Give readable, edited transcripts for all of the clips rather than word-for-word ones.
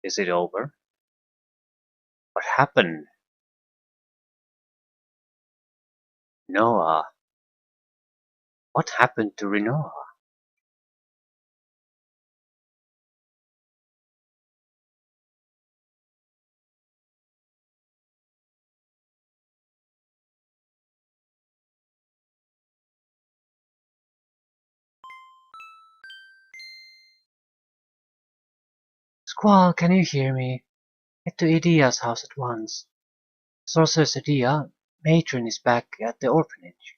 Is it over? What happened? Noah. What happened to Renoa? Squall, can you hear me? Get to Idia's house at once. Sorceress Idia, matron is back at the orphanage.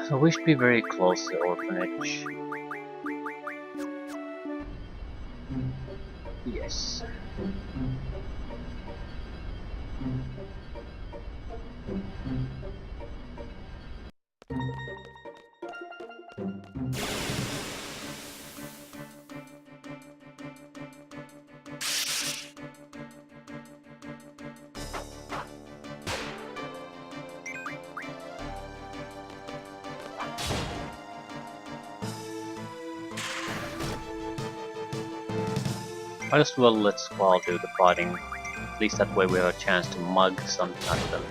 So we should be very close to the orphanage. Yes. Might as well let Squall do the fighting. At least that way we have a chance to mug something out of them.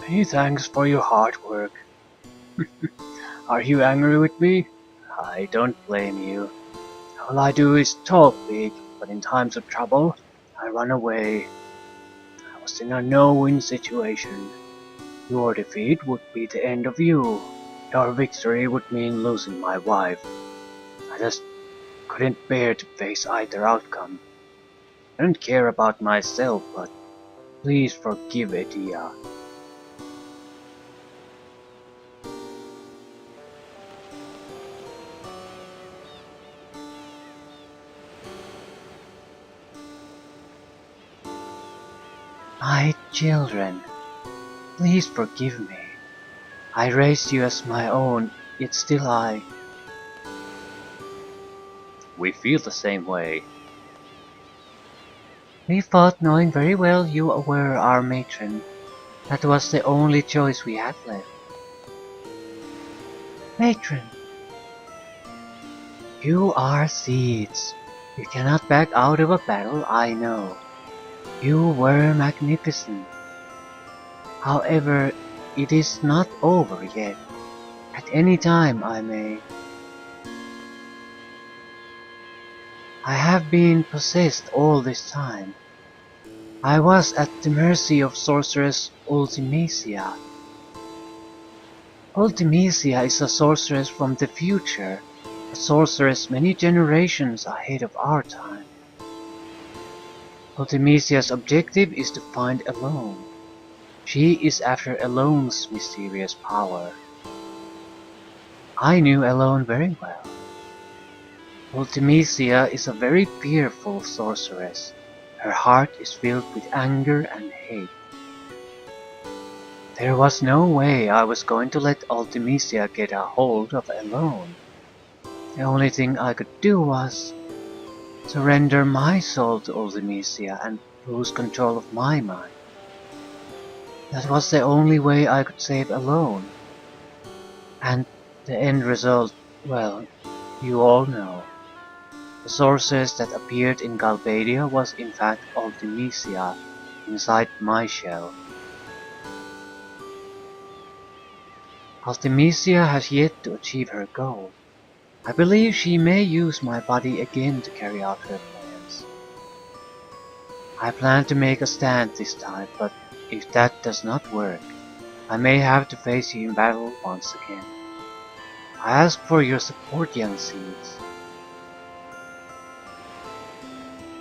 Many thanks for your hard work. Are you angry with me? I don't blame you. All I do is talk big, but in times of trouble, I run away. I was in a no-win situation. Your defeat would be the end of you. Your victory would mean losing my wife. I just couldn't bear to face either outcome. I don't care about myself, but please forgive Edia. My children, please forgive me. I raised you as my own, yet still We feel the same way. We fought knowing very well you were our matron. That was the only choice we had left. Matron, you are seeds. You cannot back out of a battle, I know. You were magnificent. However, it is not over yet. At any time I may. I have been possessed all this time. I was at the mercy of sorceress Ultimecia. Ultimecia is a sorceress from the future, a sorceress many generations ahead of our time. Ultimecia's objective is to find Elone. She is after Elone's mysterious power. I knew Elone very well. Ultimecia is a very fearful sorceress. Her heart is filled with anger and hate. There was no way I was going to let Ultimecia get a hold of Elone. The only thing I could do was surrender my soul to Ultimecia and lose control of my mind. That was the only way I could save Elone. And the end result, well, you all know. The sorceress that appeared in Galbadia was in fact Ultimisia, inside my shell. Ultimisia has yet to achieve her goal. I believe she may use my body again to carry out her plans. I plan to make a stand this time, but if that does not work, I may have to face you in battle once again. I ask for your support, young seeds.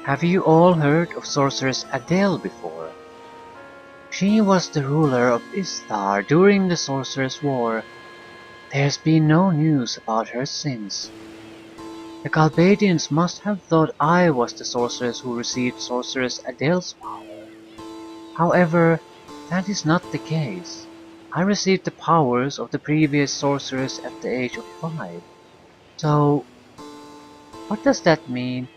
Have you all heard of Sorceress Adele before? She was the ruler of Istar during the Sorceress War. There's been no news about her since. The Galbadians must have thought I was the sorceress who received Sorceress Adele's power. However, that is not the case. I received the powers of the previous sorceress at the age of 5. So, what does that mean?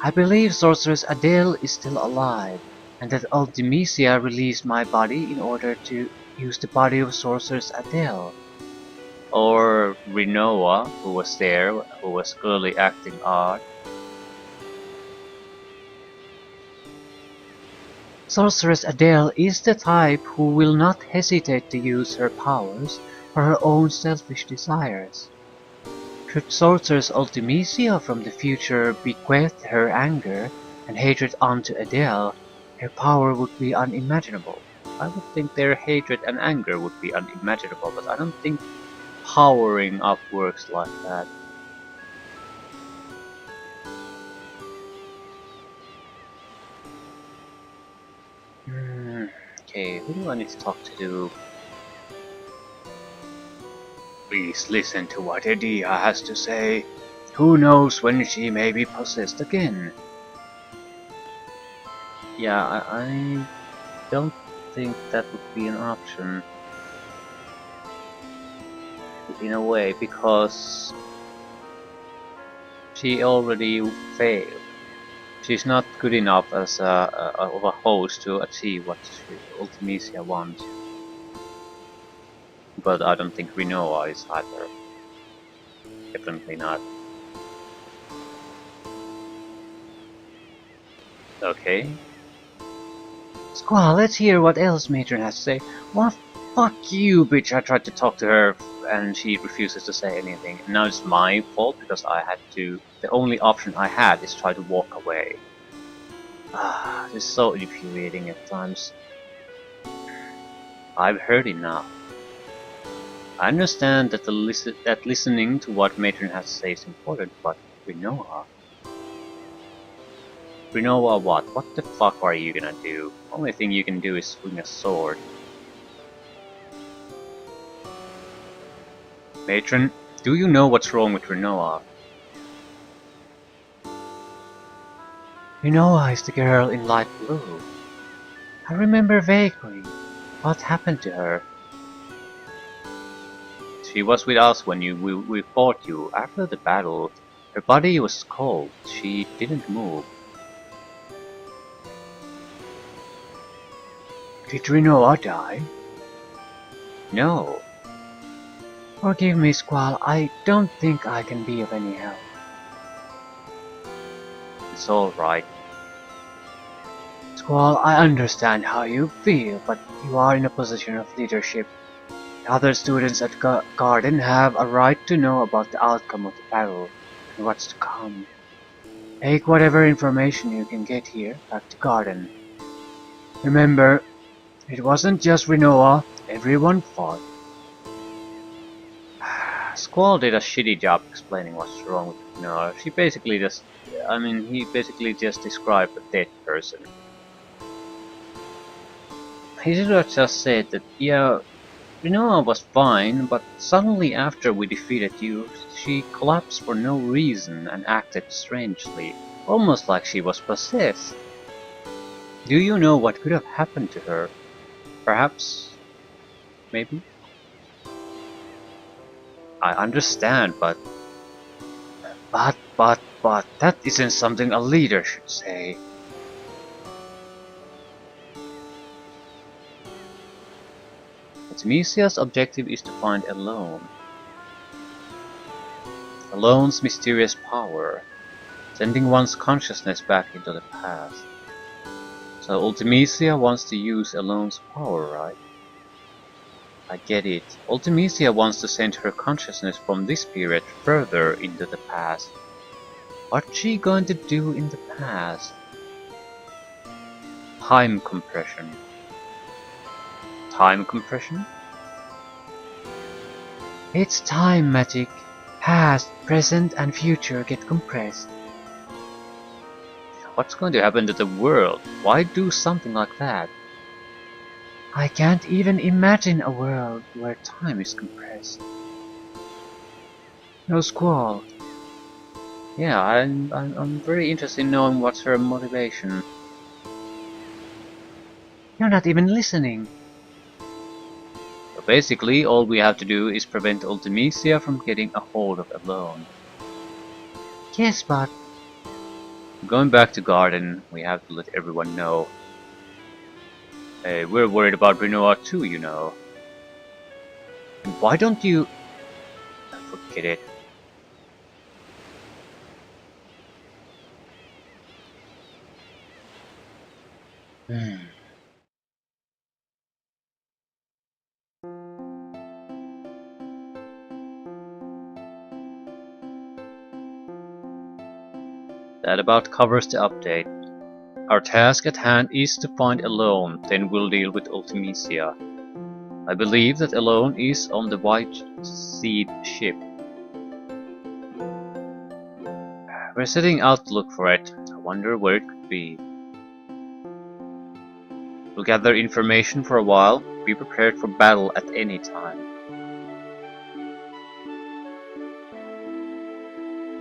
I believe Sorceress Adele is still alive, and that Ultimisia released my body in order to use the body of Sorceress Adele. Or Rinoa, who was there, who was early acting art. Sorceress Adele is the type who will not hesitate to use her powers for her own selfish desires. Should Sorceress Ultimisia from the future bequeath her anger and hatred onto Adele, her power would be unimaginable. I would think their hatred and anger would be unimaginable, but I don't think powering up works like that. Okay, who do I need to talk to? Please listen to what Edia has to say. Who knows when she may be possessed again? Yeah, I don't think that would be an option. In a way, because she already failed. She's not good enough as of a host to achieve what Ultimisia wants. But I don't think Rinoa is either. Definitely not. Okay. Squall, let's hear what else Matron has to say. What? Fuck you, bitch. I tried to talk to her and she refuses to say anything. Now it's my fault because I had to. The only option I had is try to walk away. Ah, this is so infuriating at times. I've heard enough. I understand that listening to what Matron has to say is important, but Rinoa. Rinoa what? What the fuck are you gonna do? Only thing you can do is swing a sword. Matron, do you know what's wrong with Rinoa? Rinoa is the girl in light blue. I remember vaguely. What happened to her? She was with us when we fought you. After the battle, her body was cold. She didn't move. Did Rinoa die? No. Forgive me, Squall. I don't think I can be of any help. It's alright. Squall, I understand how you feel, but you are in a position of leadership. The other students at Garden have a right to know about the outcome of the battle and what's to come. Take whatever information you can get here back to Garden. Remember, it wasn't just Rinoa, everyone fought. Squall did a shitty job explaining what's wrong with Rinoa. He basically just described a dead person. He should have just said that, yeah, Rinoa was fine, but suddenly after we defeated you, she collapsed for no reason and acted strangely, almost like she was possessed. Do you know what could have happened to her? Perhaps? Maybe? I understand, but... But, that isn't something a leader should say. Ultimisia's objective is to find a loan. Alone's mysterious power, sending one's consciousness back into the past. So Ultimecia wants to use Alone's power, right? I get it. Ultimecia wants to send her consciousness from this period further into the past. What's she going to do in the past? Time compression. Time compression? It's time magic. Past, present, and future get compressed. What's going to happen to the world? Why do something like that? I can't even imagine a world where time is compressed. No squall. Yeah, I'm very interested in knowing what's her motivation. You're not even listening. So basically, all we have to do is prevent Ultimecia from getting a hold of Alone. Yes, but Going back to Garden, we have to let everyone know. Hey, we're worried about Renoir too, you know. And why don't you... Forget it. That about covers the update. Our task at hand is to find Alone, then we'll deal with Ultimecia. I believe that Alone is on the White Seed ship. We're setting out to look for it. I wonder where it could be. We'll gather information for a while, be prepared for battle at any time.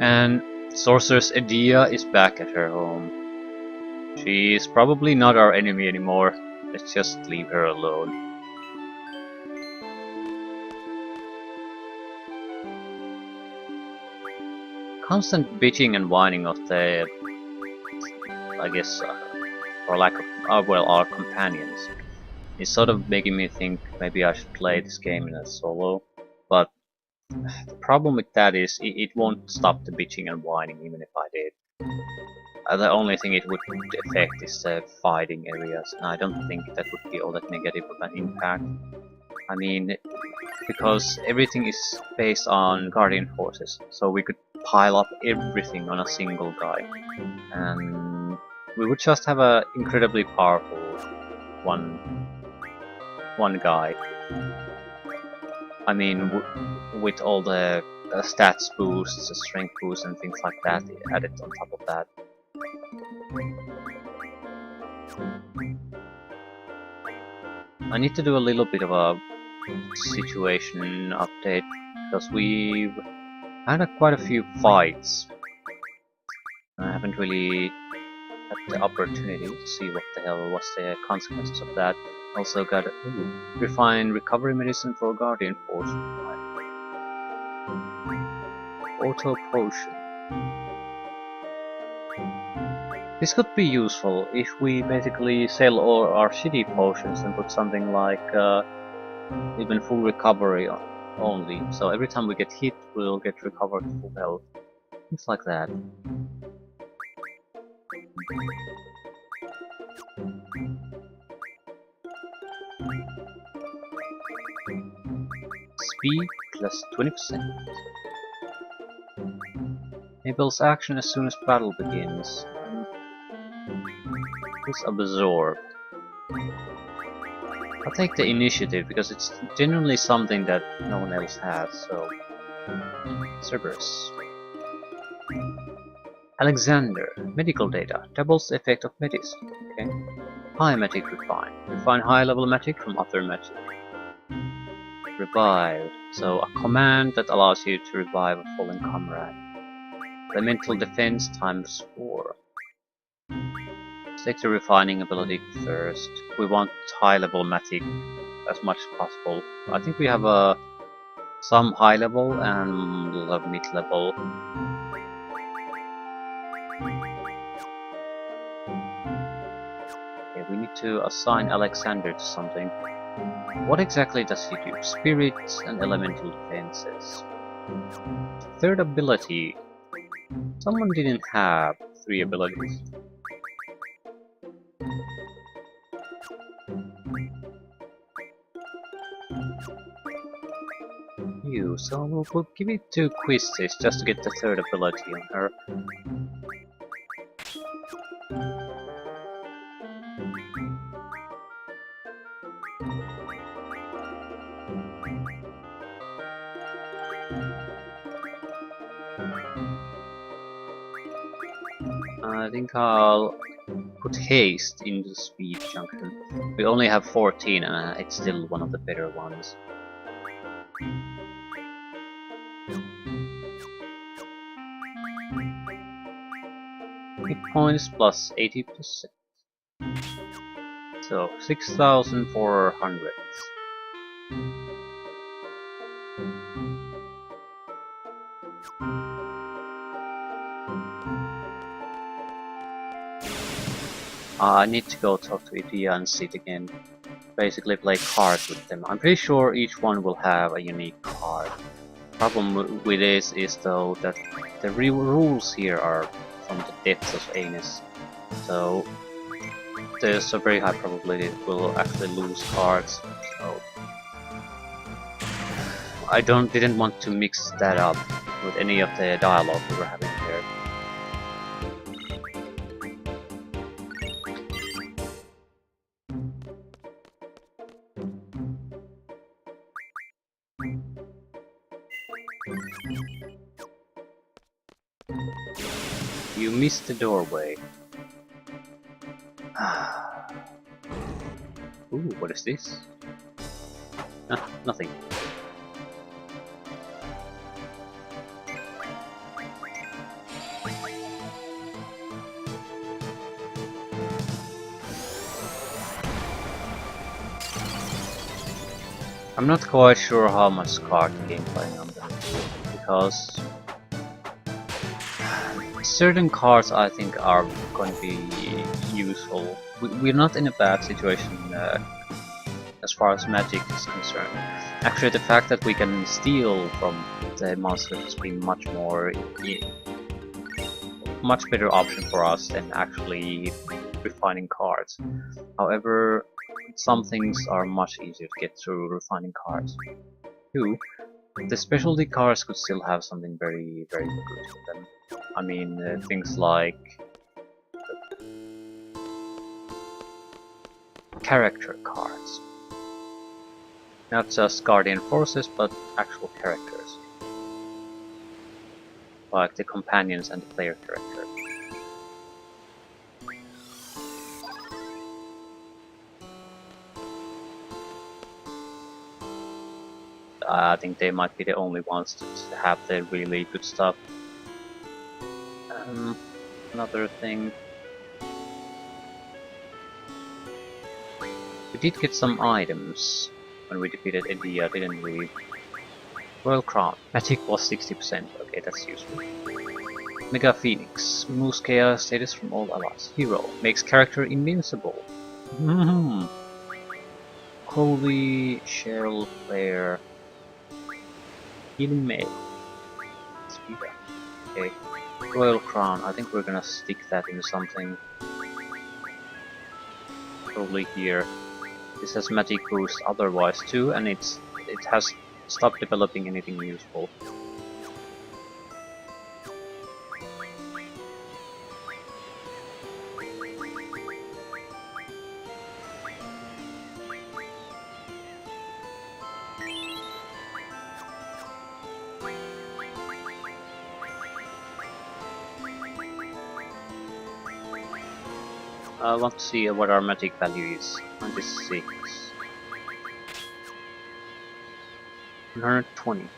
And Sorceress Edea is back at her home. She is probably not our enemy anymore. Let's just leave her alone. Constant bitching and whining of the, I guess, or lack of, well, our companions is sort of making me think maybe I should play this game in a solo. But the problem with that is it won't stop the bitching and whining even if I did. The only thing it would affect is the fighting areas, and I don't think that would be all that negative of an impact. I mean, because everything is based on Guardian forces, so we could pile up everything on a single guy, and we would just have a incredibly powerful one guy. I mean, with all the stats boosts, the strength boosts, and things like that added on top of that. I need to do a little bit of a situation update because we've had quite a few fights. I haven't really had the opportunity to see what the hell was the consequences of that. Also got refined recovery medicine for Guardian Force. Auto potion. This could be useful if we basically sell all our shitty potions and put something like even full recovery only. So every time we get hit, we'll get recovered full health. Things like that. Speed plus 20%. Enables action as soon as battle begins. Is absorbed. I'll take the initiative because it's genuinely something that no one else has, so... Cerberus. Alexander. Medical data. Doubles the effect of medicine. Okay. High magic refine. Refine high level magic from other magic. Revive. So a command that allows you to revive a fallen comrade. Elemental defense times 4. Let's take the refining ability first. We want high level magic as much as possible. I think we have some high level and a lot of mid level. Okay, we need to assign Alexander to something. What exactly does he do? Spirits and elemental defenses. Third ability. Someone didn't have 3 abilities. So we'll give it 2 quizzes just to get the third ability on her. I think I'll put haste into the speed junction. We only have 14 and it's still one of the better ones. Hit points plus 80%. So 6,400. I need to go talk to Idia and Sid again. Basically play cards with them. I'm pretty sure each one will have a unique card. Problem with this is though that the real rules here are from the depths of Anus. So there's a very high probability that we'll actually lose cards. So I didn't want to mix that up with any of the dialogue we were having here. You missed the doorway. Ooh, what is this? Ah, nothing. I'm not quite sure how much card gameplay I'm gonna do, because certain cards I think are going to be useful. We're not in a bad situation as far as magic is concerned. Actually, the fact that we can steal from the monsters has been much better option for us than actually refining cards. However, some things are much easier to get through refining cards. 2. The specialty cards could still have something very, very good in them. I mean, things like character cards. Not just Guardian Forces, but actual characters. Like the companions and the player character. I think they might be the only ones that have the really good stuff. Another thing. We did get some items when we defeated India, didn't we? Royal Crown. Magic was 60%. Okay, that's useful. Mega Phoenix. Removes chaos status from all allies. Hero. Makes character invincible. Holy Shell Flare. Healing Mail. Speed up. Okay. Royal Crown. I think we're gonna stick that into something. Probably here. This has magic boost otherwise too, and it has stopped developing anything useful. I want to see what our magic value is. 96. 120.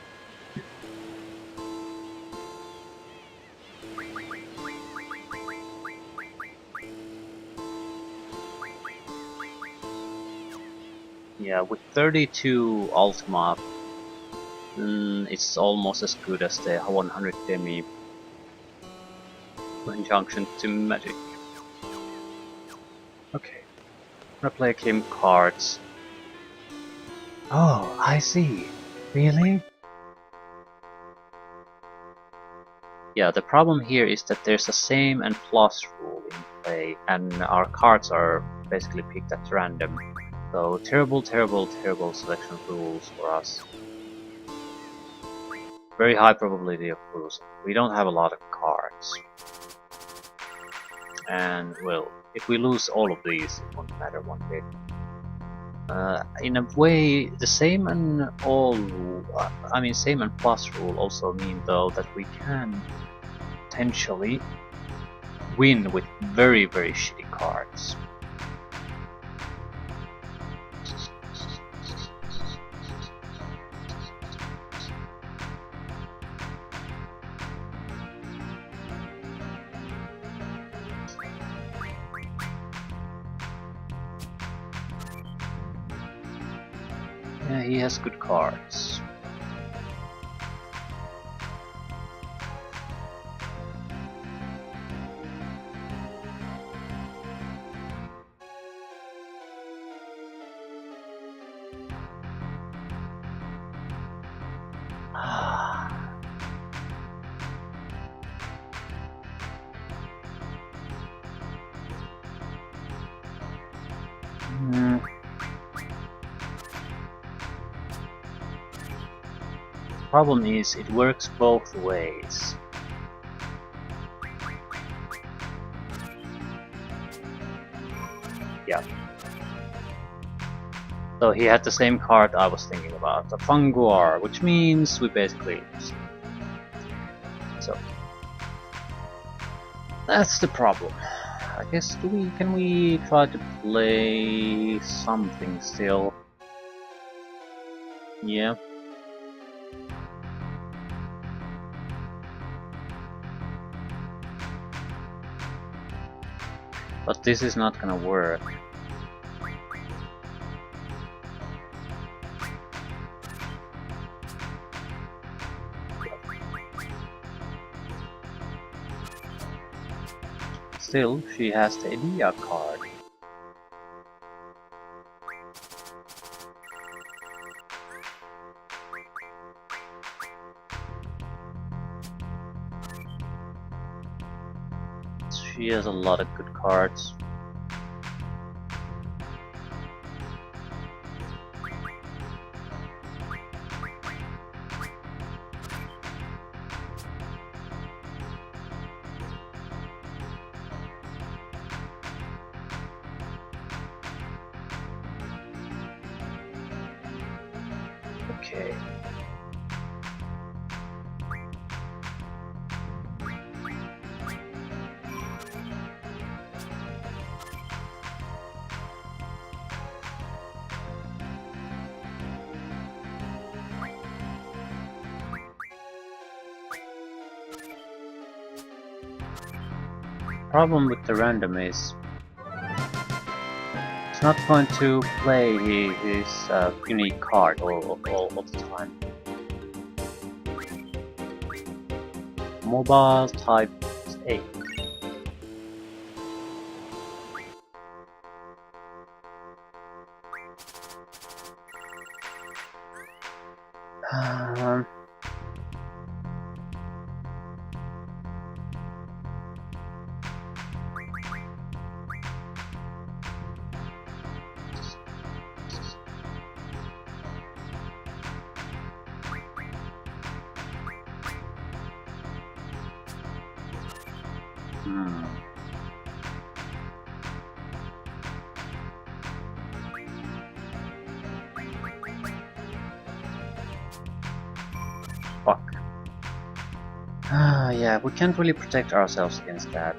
Yeah, with 32 Ultima, it's almost as good as the 100 Demi injunction to magic. Okay, I'm gonna play game cards. Oh, I see. Really? Yeah, the problem here is that there's a same and plus rule in play, and our cards are basically picked at random. So terrible, terrible, terrible selection rules for us. Very high probability of losing. We don't have a lot of cards. And, well, if we lose all of these, it won't matter one bit. In a way, the same and all rule, same and plus rule also mean though that we can potentially win with very, very shitty cards. Yeah, he has good cards. Problem is, it works both ways. Yeah. So he had the same card I was thinking about, the Funguar, which means we basically lose. So that's the problem. I guess can we try to play something still? Yeah. But this is not gonna work. Still, she has the idea card. She has a lot of good cards. Okay. Problem with the random is it's not going to play his unique card all of the time. Mobile type 8. Fuck. Yeah, we can't really protect ourselves against that.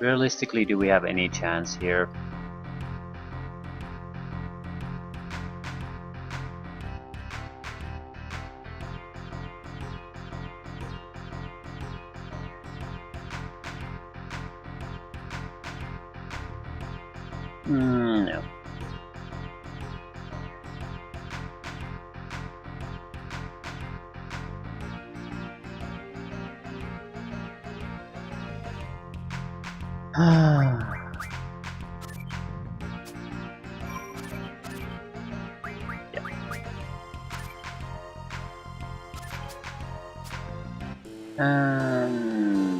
Realistically, do we have any chance here? No. And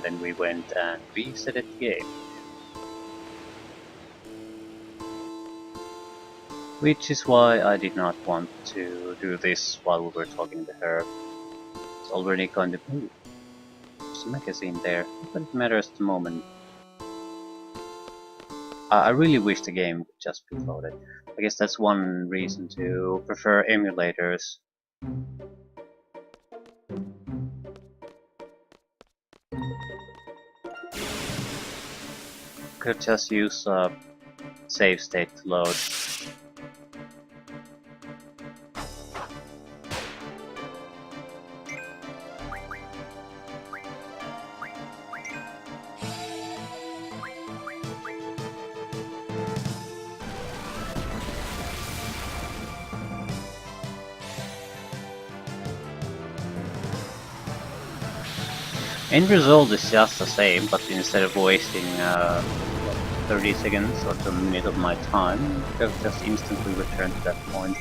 then we went and reset the game. Which is why I did not want to do this while we were talking to her. It's already going to move. There's a magazine there, but it matters at the moment. I really wish the game would just be loaded. I guess that's one reason to prefer emulators. Could just use a save state to load. End result is just the same, but instead of wasting 30 seconds or 1 minute of my time, I've just instantly returned to that point.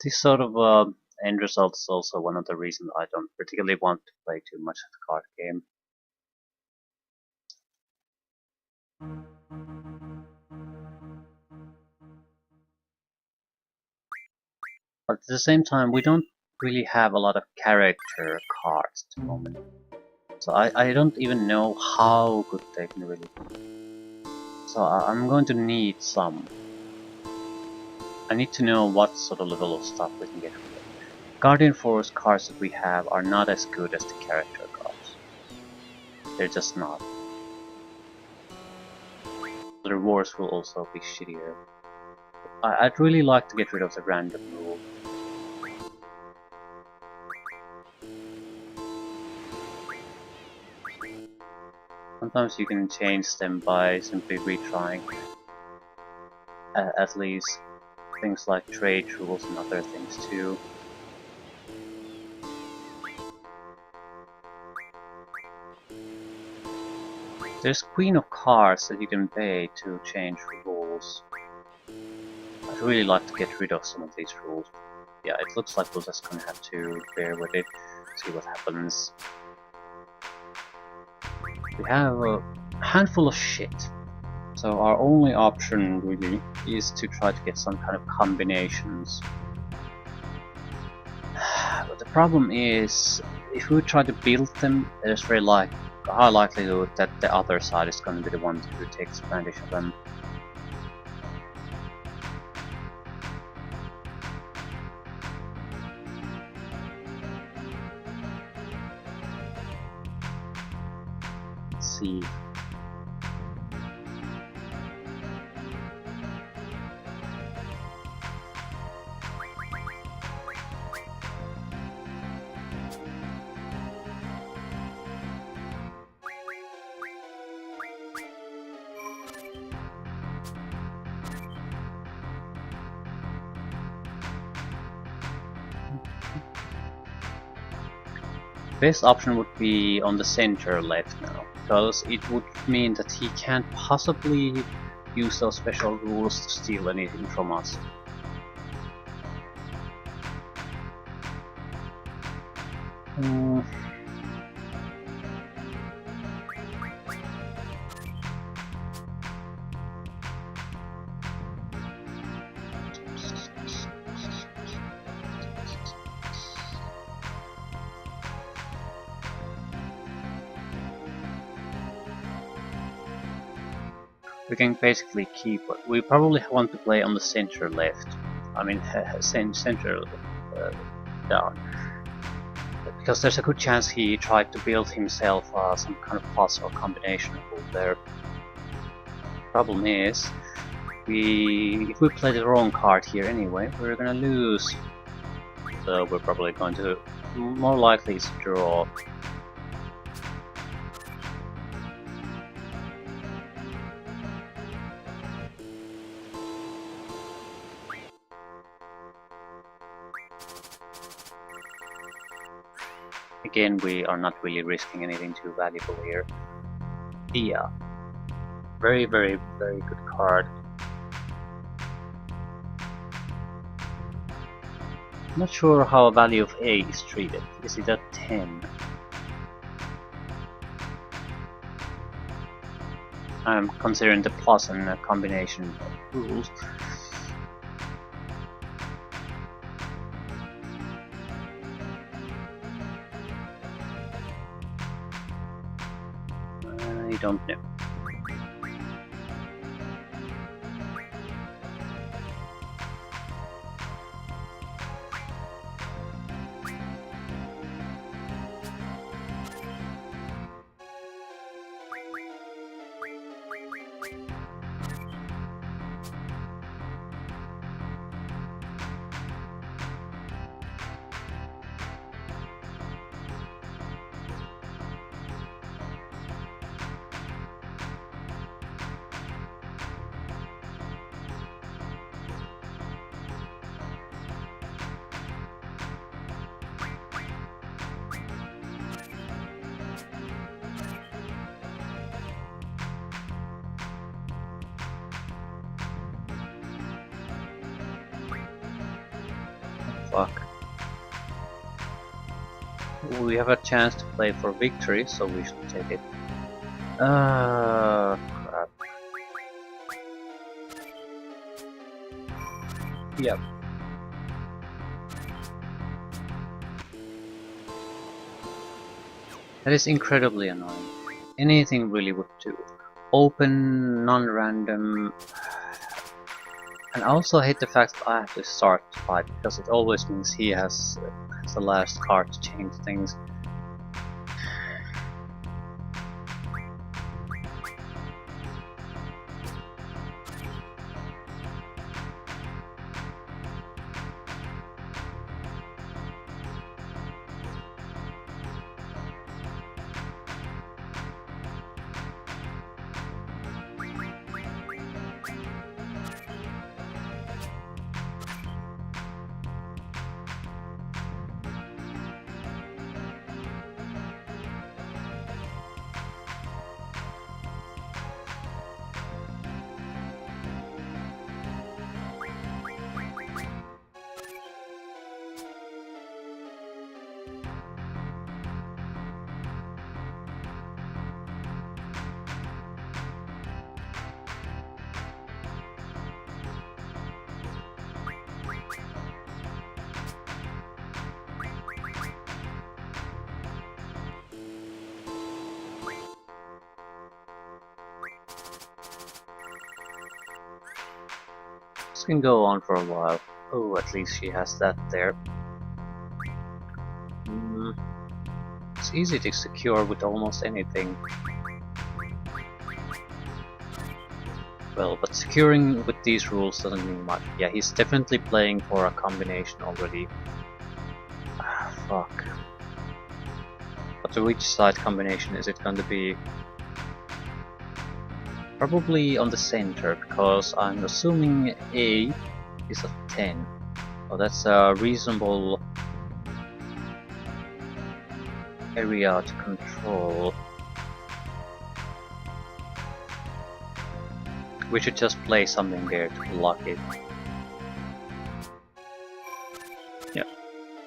This sort of end result is also one of the reasons I don't particularly want to play too much of the card game. But at the same time, we don't really have a lot of character cards at the moment. So I don't even know how good they can really be. So I'm going to need some. I need to know what sort of level of stuff we can get from it. Guardian Force cards that we have are not as good as the character cards. They're just not. The rewards will also be shittier. I'd really like to get rid of the random rule. Sometimes you can change them by simply retrying. At least things like trade rules and other things too. There's Queen of Cards that you can pay to change rules. I'd really like to get rid of some of these rules. Yeah, it looks like we're just gonna have to bear with it, see what happens. We have a handful of shit. So our only option really is to try to get some kind of combinations. But the problem is, if we try to build them, there's very high likelihood that the other side is going to be the one who takes advantage of them. Let's see. Best option would be on the center left now, because it would mean that he can't possibly use those special rules to steal anything from us. We can basically keep it. We probably want to play on the center left. I mean, center down. Because there's a good chance he tried to build himself some kind of plus or combination rule there. Problem is, if we play the wrong card here anyway, we're gonna lose. So we're probably going to more likely it's a draw. Again, we are not really risking anything too valuable here. Yeah. Very, very, very good card. Not sure how a value of A is treated. Is it at 10? I'm considering the plus and combination rules. I don't know. Fuck. We have a chance to play for victory, so we should take it. Crap. Yep. That is incredibly annoying. Anything really would do. Open, non-random. And I also hate the fact that I have to start the fight, because it always means he has the last card to change things. This can go on for a while. Oh, at least she has that there. It's easy to secure with almost anything. Well, but securing with these rules doesn't mean much. Yeah, he's definitely playing for a combination already. Ah, fuck. But to which side combination is it going to be? Probably on the center, because I'm assuming A is a 10. So that's a reasonable area to control. We should just play something there to block it. Yeah.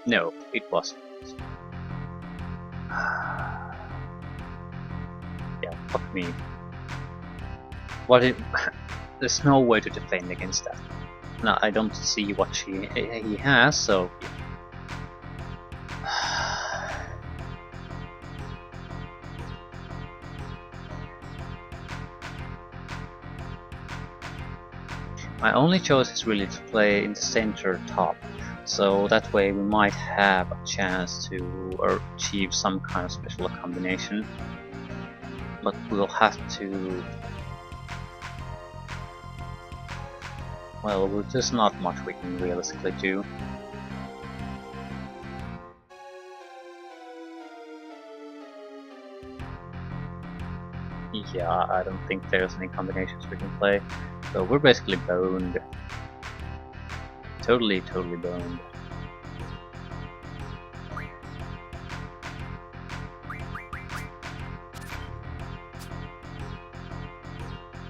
No, it wasn't. Yeah, fuck me. What it... There's no way to defend against that. No, I don't see what he has, so... My only choice is really to play in the center top, so that way we might have a chance to achieve some kind of special combination. But we'll have to... well, there's not much we can realistically do. Yeah, I don't think there's any combinations we can play. So we're basically boned. Totally boned.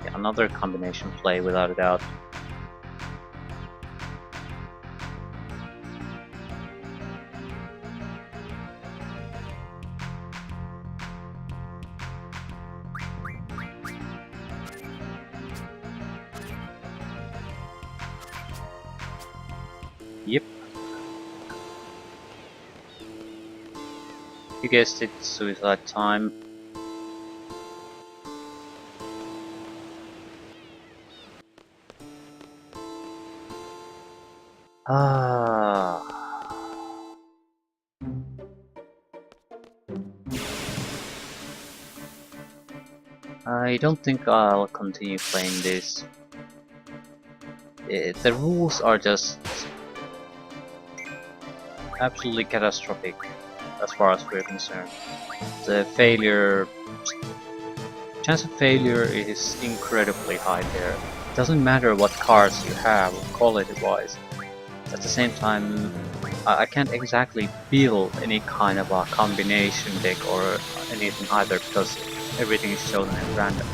Yeah, another combination play without a doubt. Yep. You guessed it, suicide time. Ah. I don't think I'll continue playing this. The rules are just absolutely catastrophic as far as we're concerned. The chance of failure is incredibly high there. It doesn't matter what cards you have quality-wise. At the same time, I can't exactly build any kind of a combination deck or anything either because everything is chosen at random.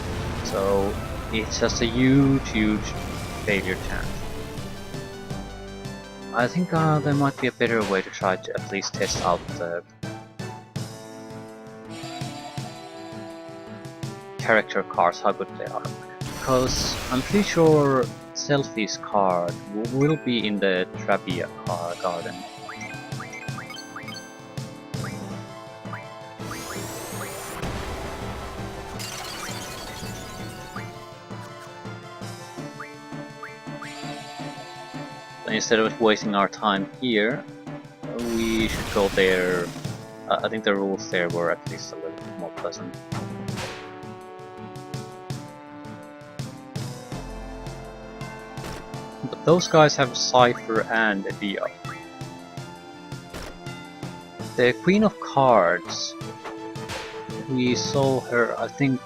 So it's just a huge failure chance. I think there might be a better way to try to at least test out the character cards, how good they are. Because I'm pretty sure Selfie's card will be in the Trabia garden. So instead of wasting our time here, we should go there. I think the rules there were at least a little bit more pleasant. But those guys have Cypher and a Dia. The Queen of Cards, we saw her, I think,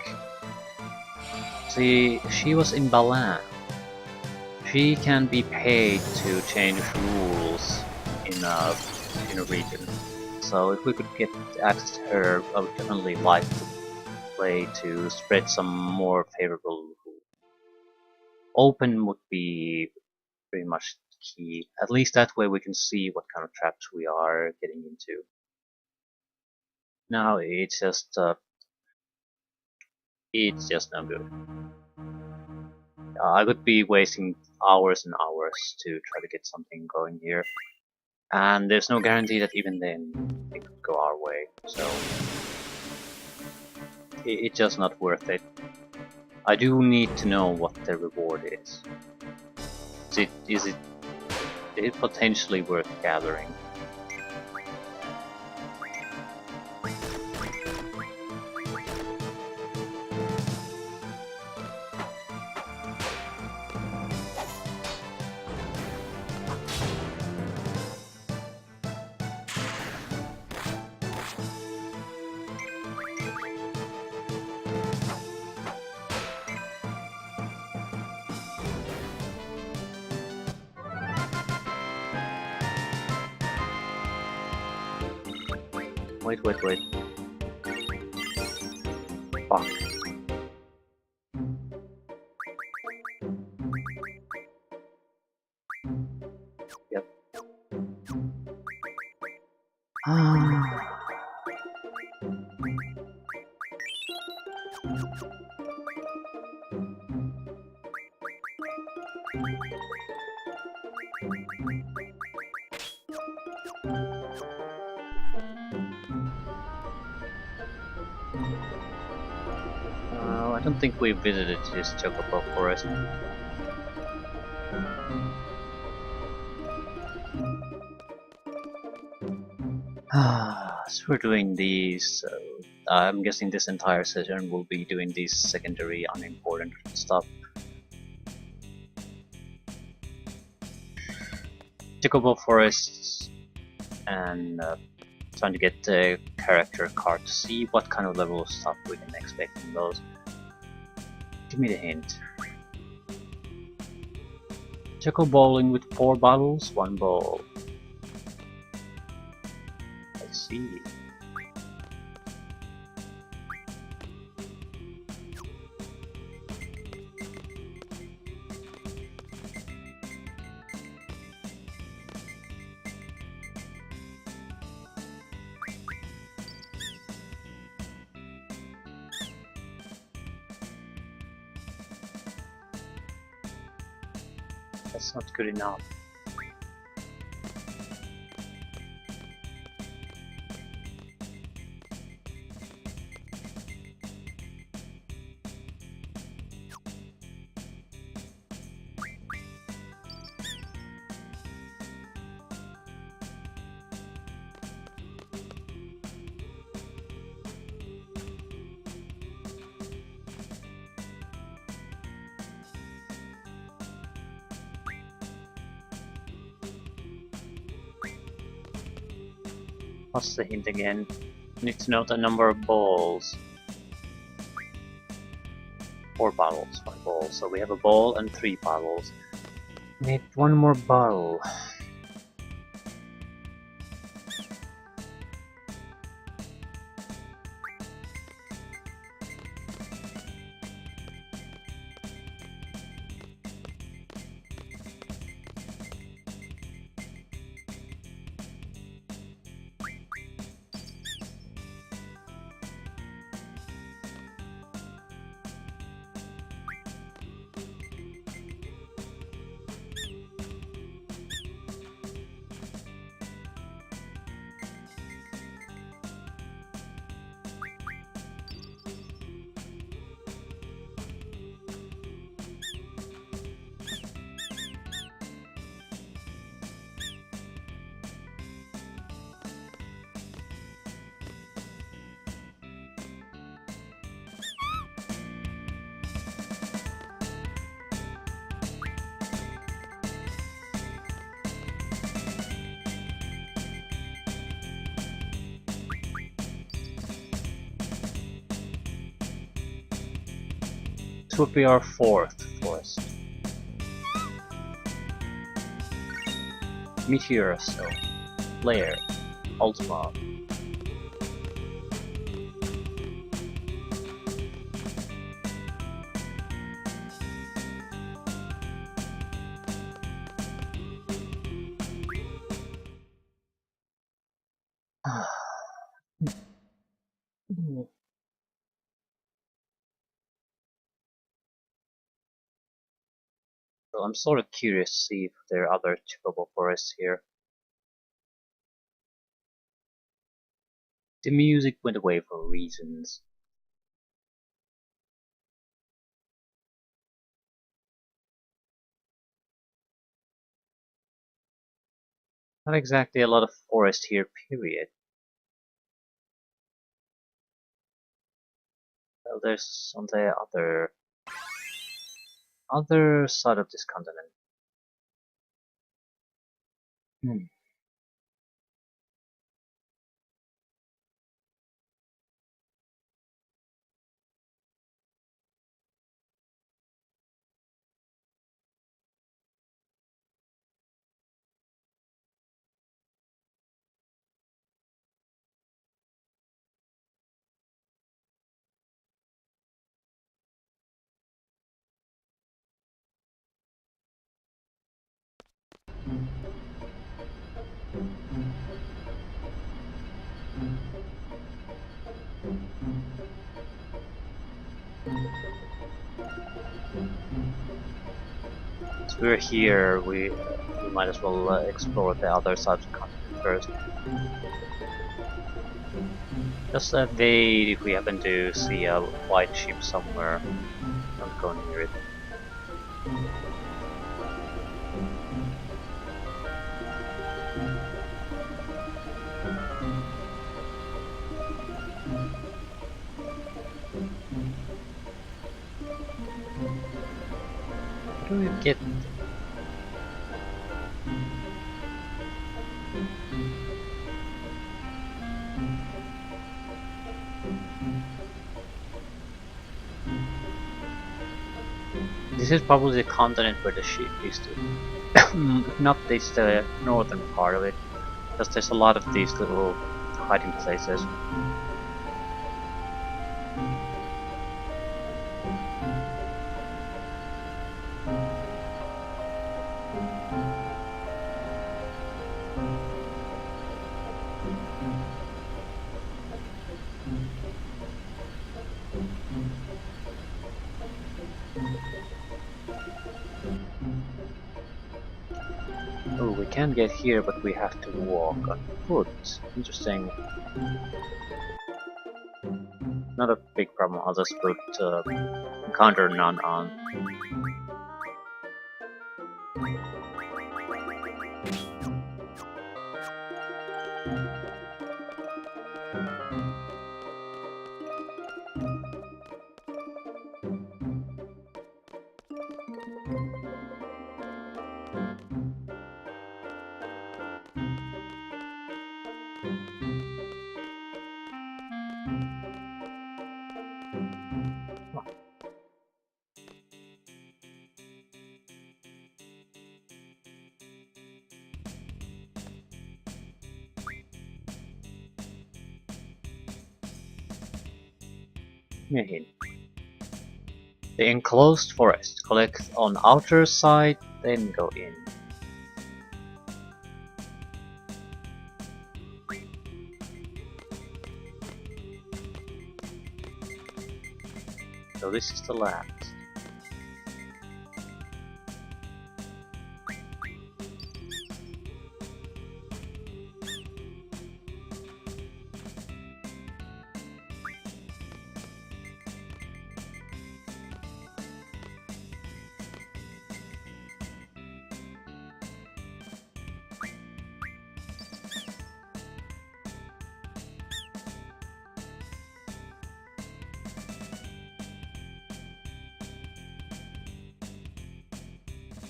she was in Balan. She can be paid to change rules in a region. So if we could get access to her, I would definitely like to play to spread some more favorable rules. Open would be pretty much key. At least that way we can see what kind of traps we are getting into. Now it's just no good. I could be wasting hours and hours to try to get something going here. And there's no guarantee that even then it could go our way, so it's just not worth it. I do need to know what the reward is. Is it potentially worth gathering? Wait. Fuck. Yep. I don't think we visited this Chocobo Forest. So we're doing these, so I'm guessing this entire session will be doing these secondary unimportant stuff. Chocobo forests and trying to get the character card to see what kind of level of stuff we can expect from those. Give me the hint. Choco bowling with 4 bottles, 1 ball. I see. That's not good enough. What's the hint again? Need to know the number of balls. 4 bottles, 1 ball. So we have a ball and 3 bottles. Need 1 more bottle. This would be our 4th forest. Meteor Cell, Lair, Ultima. So I'm sort of curious to see if there are other Chocobo forests here. The music went away for reasons. Not exactly a lot of forest here, period. Well, there's on the other side of this continent. Hmm. As we're here, we might as well explore the other side of the continent first. Just a date if we happen to see a white ship somewhere. Don't go near it. do you get? This is probably the continent where the sheep used to. If not, it's the northern part of it, because there's a lot of these little hiding places. Oh, we can get here, but we have to walk on foot. Interesting. Not a big problem. I'll just put encounter none on. Give me a hint. The enclosed forest. Collect on outer side, then go in. So this is the last.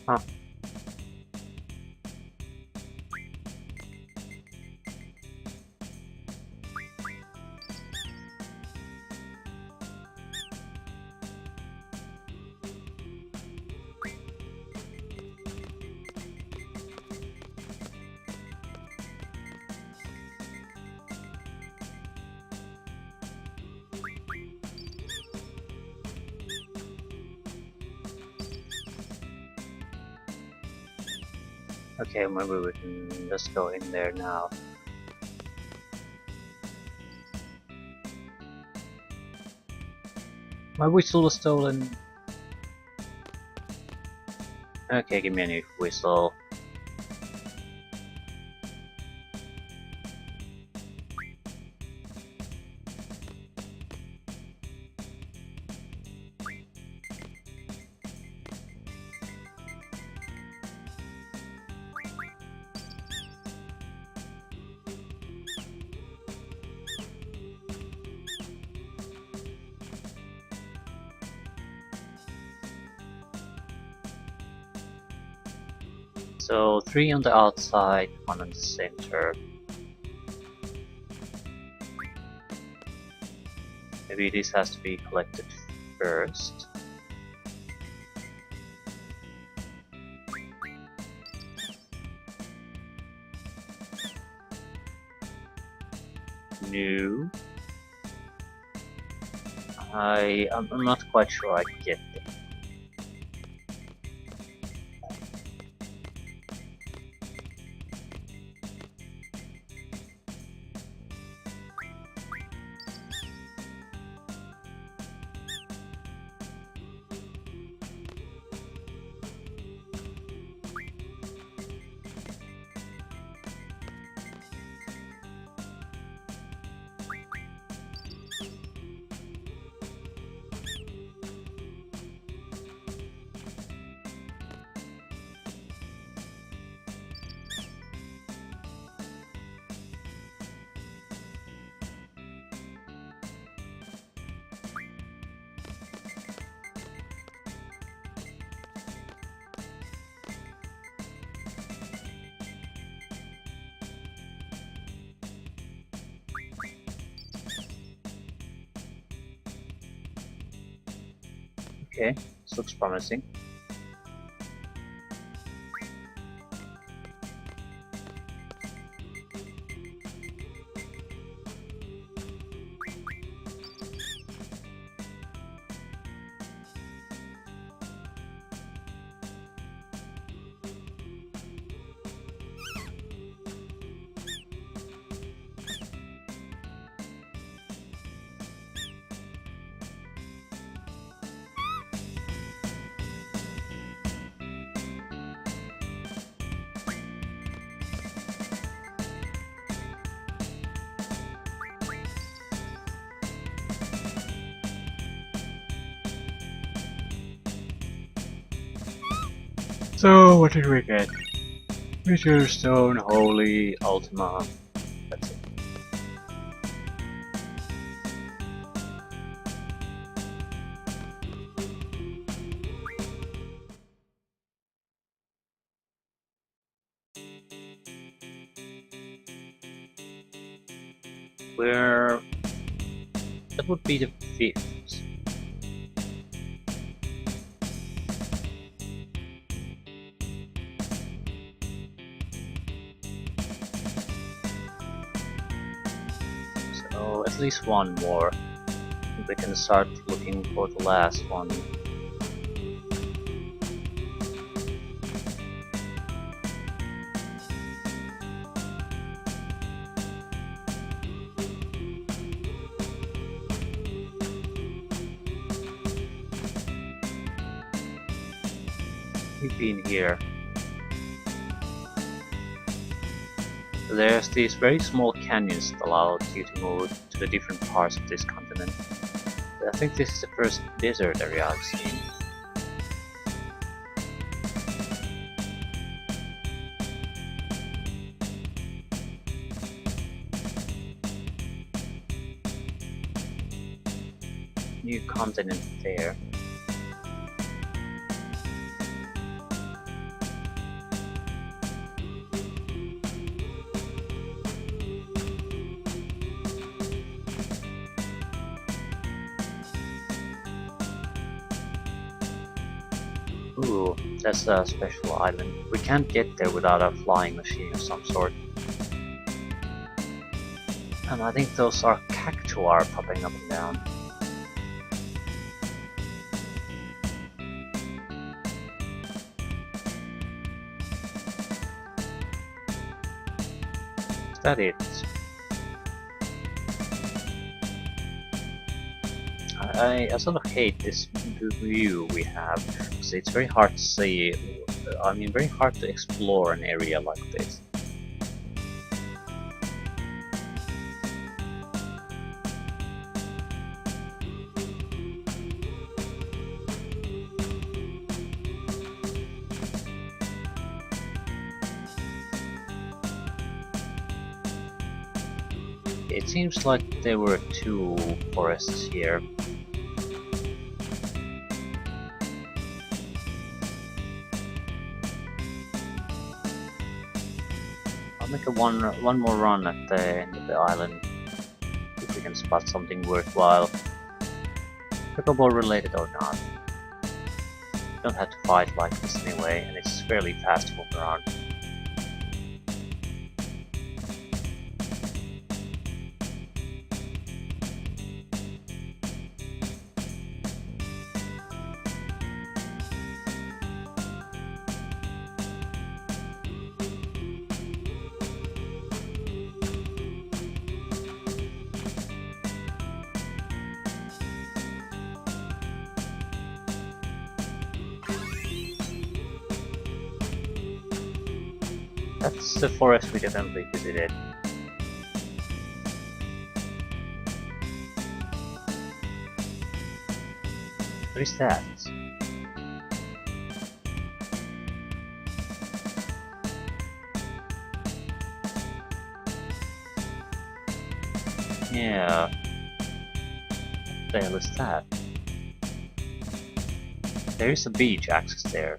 Huh. Okay, maybe we can just go in there now. My whistle was stolen. Okay, give me a new whistle. So 3 on the outside, 1 on the center. Maybe this has to be collected first. No. I'm not quite sure I get it. Okay, this looks promising. So, what did we get? Meteor Stone, Holy, Ultima. That's it. Where that would be the fifth. So at least one more. We can start looking for the last one. We've been here. There's these very small canyons that allow you to move to the different parts of this continent. I think this is the first desert area I've seen. New continent there. Ooh, that's a special island. We can't get there without a flying machine of some sort. And I think those are cactuar popping up and down. Is that it? I sort of hate this view we have, because it's very hard to see, I mean very hard to explore an area like this. It seems like there were two forests here. I'll make a one more run at the end of the island, if we can spot something worthwhile, pickleball related or not. Don't have to fight like this anyway, and it's fairly fast to move around. That's the forest we definitely visited. What is that? Yeah. What the hell is that? There is a beach access there.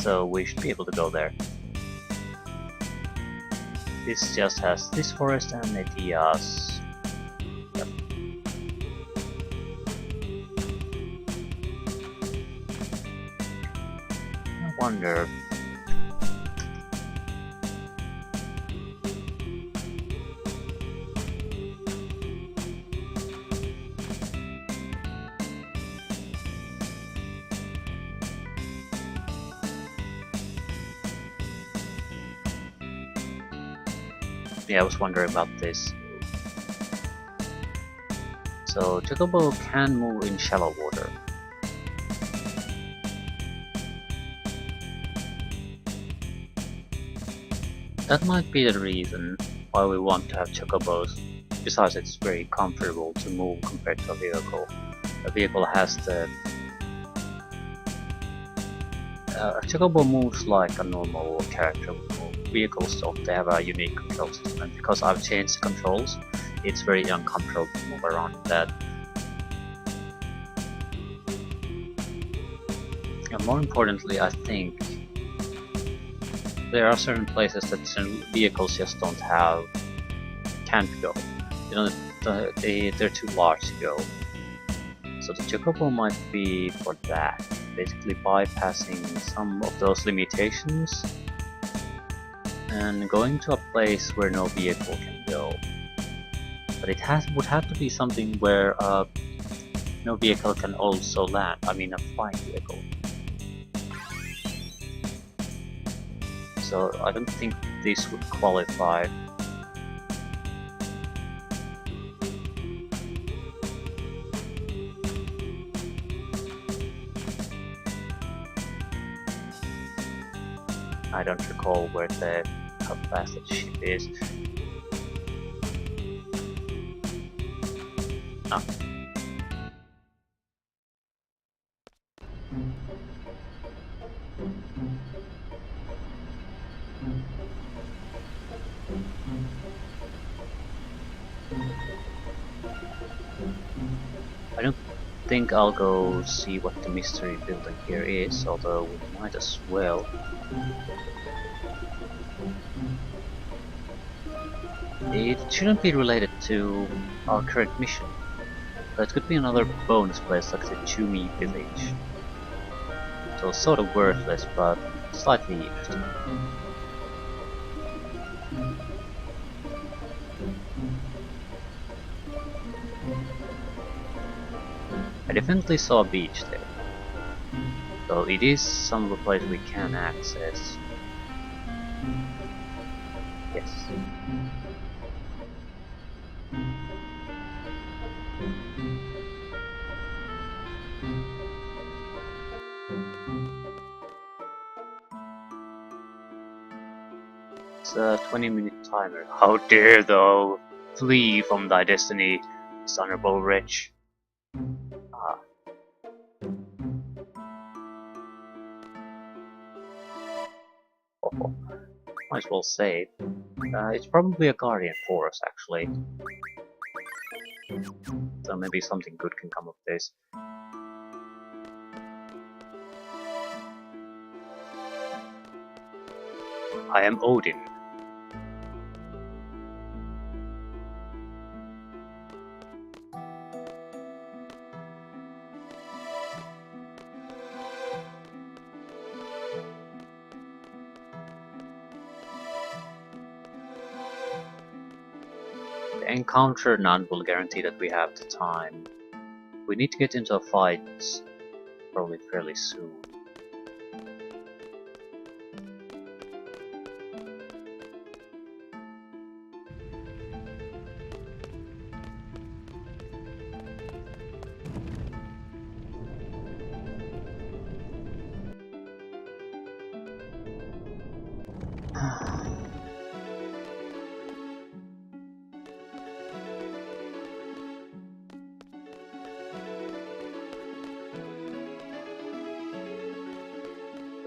So we should be able to go there. This just has this forest and Etias. Yep. wonder. Yeah, I was wondering about this. So Chocobo can move in shallow water. That might be the reason why we want to have Chocobos. Besides, it's very comfortable to move compared to a vehicle. A vehicle has the... a Chocobo moves like a normal character would move. Vehicles don't, they have a unique control system, and because I've changed the controls, it's very uncomfortable to move around that. And more importantly, I think there are certain places that certain vehicles just can't go. You know, they're too large to go. So the Chocobo might be for that, basically bypassing some of those limitations and going to a place where no vehicle can go. But it would have to be something where no vehicle can also land. I mean, a flying vehicle. So I don't think this would qualify. I don't recall how fast the ship is. Ah. I don't think I'll go see what the mystery building here is, although we might as well. It shouldn't be related to our current mission, but it could be another bonus place like the Chumi village. So sort of worthless, but slightly interesting. I definitely saw a beach there, so it is some of a place we can access. Yes. It's a 20-minute timer. How dare thou flee from thy destiny, dishonorable wretch. Ah. Oh, might as well say it. It's probably a guardian for us, actually. So maybe something good can come of this. I am Odin. The encounter none will guarantee that we have the time. We need to get into a fight probably fairly soon.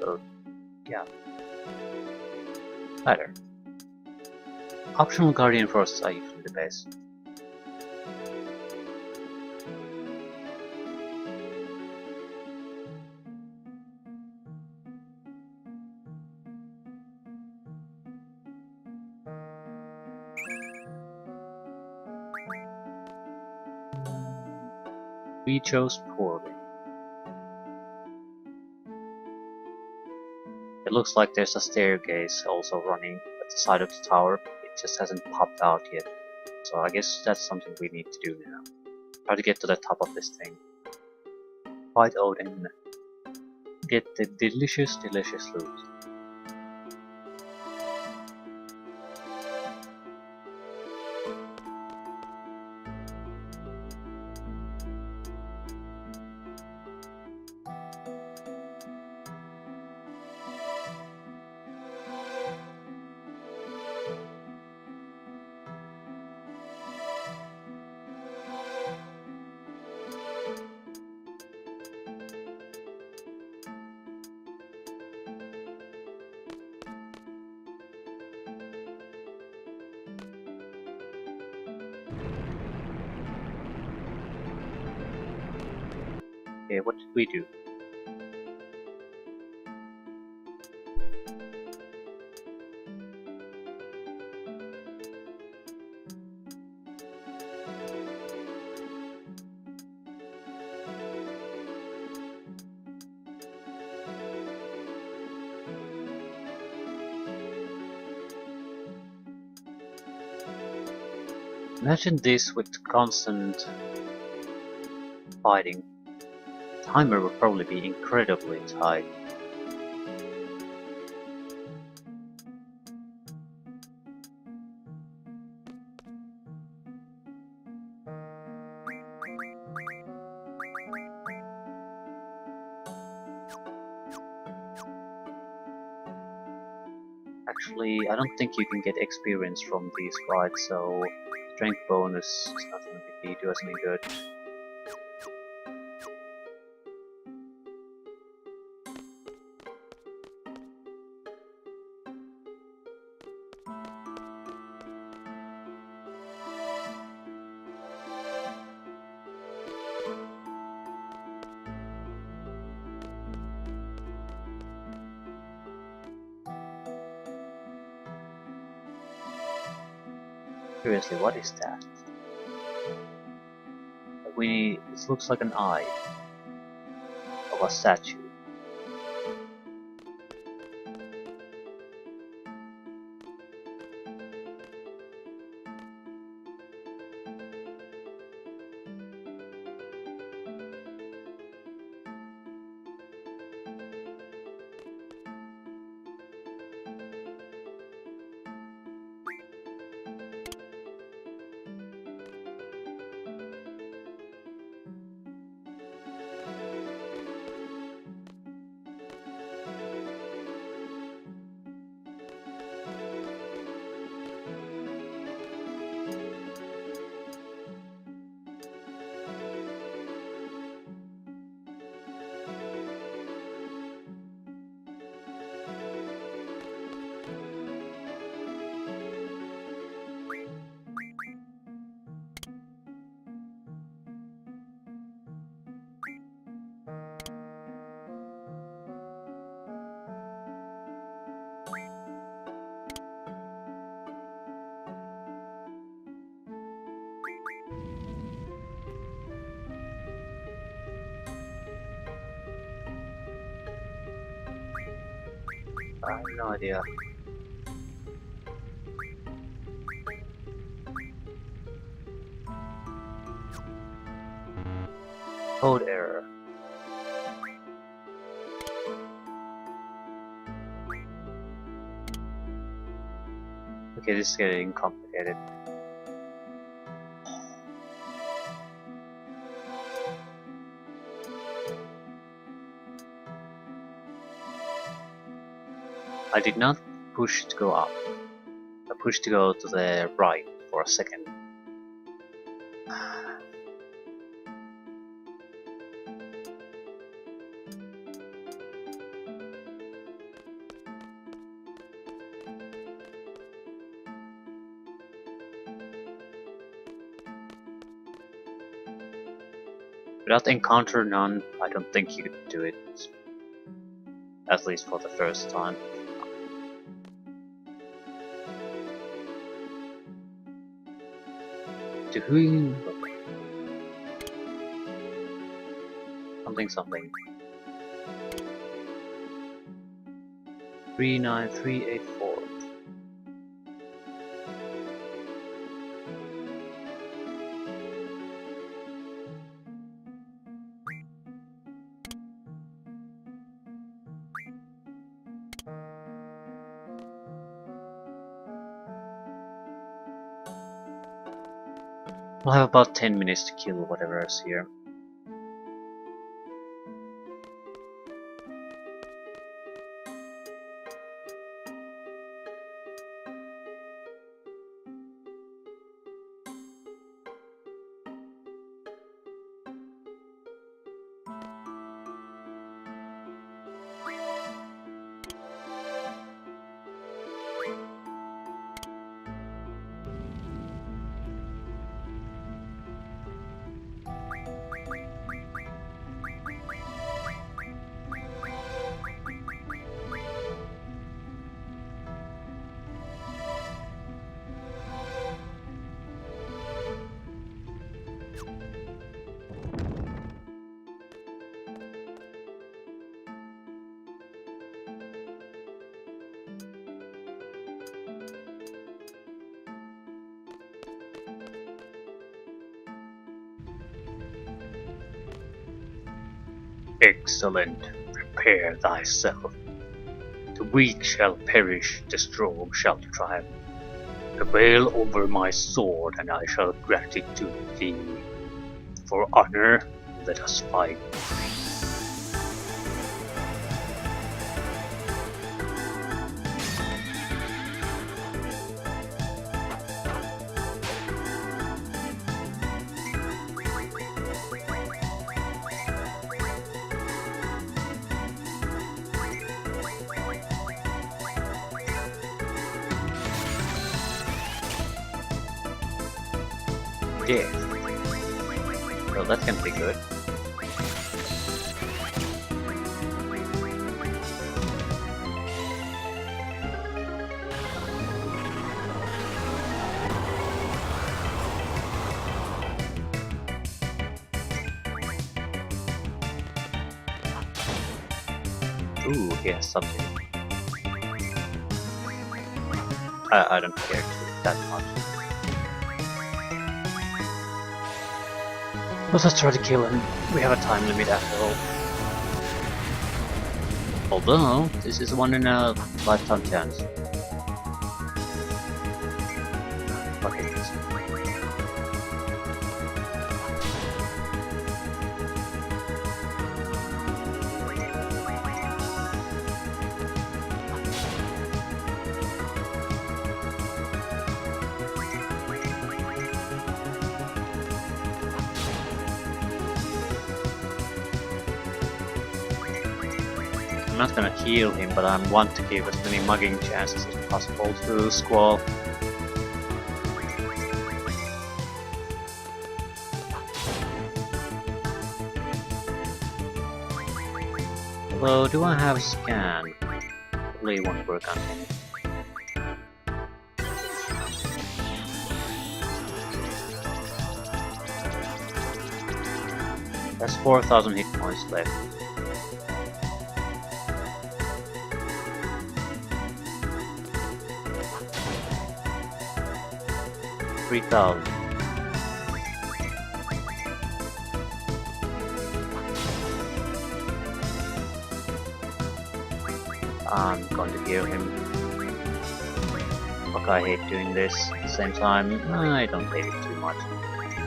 So, yeah. Better. Optional guardian forces are usually the best. We chose poorly. It looks like there's a staircase also running at the side of the tower. It just hasn't popped out yet. So I guess that's something we need to do now. Try to get to the top of this thing. Fight Odin. Get the delicious, delicious loot. Okay, what did we do? Imagine this with constant fighting. Timer would probably be incredibly tight. Actually, I don't think you can get experience from these fights, so strength bonus is not going to do us any good. Seriously, what is that? It looks like an eye of a statue. I have no idea. Code error. Okay, this is getting complicated. I did not push to go up. I pushed to go to the right for a second. Without encounter none, I don't think you could do it. At least for the first time. To whom? Something something. 39384. We'll have about 10 minutes to kill whatever is here. Excellent. Prepare thyself. The weak shall perish, the strong shall triumph. Prevail over my sword, and I shall grant it to thee. For honor, let us fight. Death. Well, that can be good. Ooh, he has something. I don't care that much. Let's just try to kill him. We have a time limit after all. Although, this is one in a lifetime chance. Fuck it. I'm not gonna heal him, but I want to give as many mugging chances as possible to Squall. Although, do I have scan? Probably won't work on him. That's 4,000 hit points left. I'm going to heal him. Fuck, I hate doing this. At the same time, I don't hate it too much.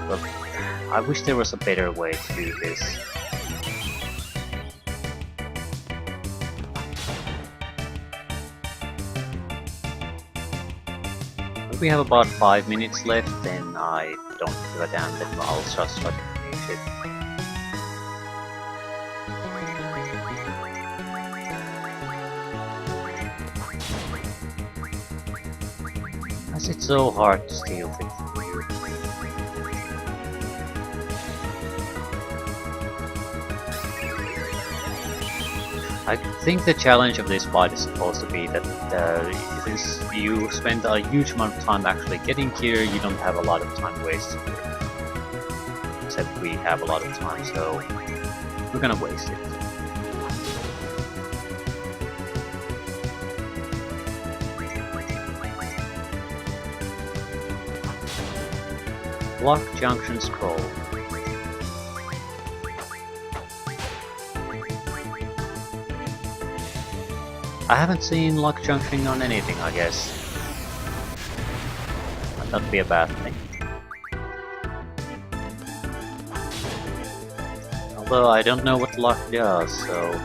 But I wish there was a better way to do this. If we have about 5 minutes left, then I don't give a damn, then I'll just try to finish it. As it's so hard to steal things from you. I think the challenge of this fight is supposed to be that since you spend a huge amount of time actually getting here, you don't have a lot of time wasted here. Except we have a lot of time, so we're gonna waste it. Lock Junction Scroll. I haven't seen Lock Junction on anything, I guess. Might not be a bad thing. Although I don't know what lock does, so...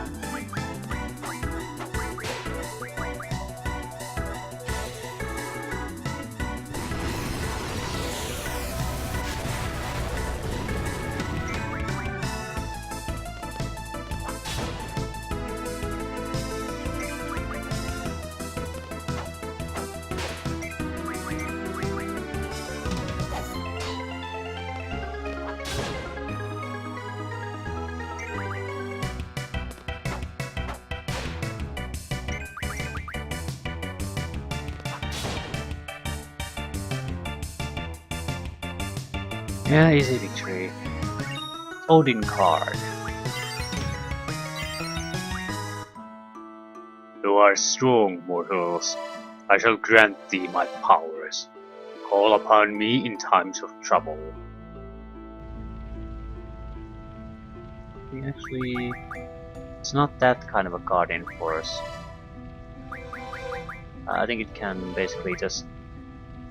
Yeah, easy victory. Odin card. You are strong, mortals. I shall grant thee my powers. Call upon me in times of trouble. Actually, it's not that kind of a guardian force. I think it can basically just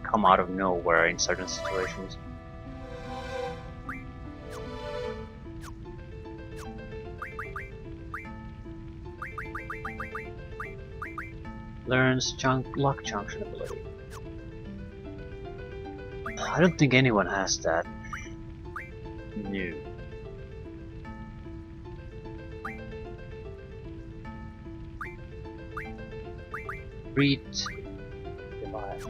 come out of nowhere in certain situations. Learns Lock Junction ability. I don't think anyone has that. No. Read device.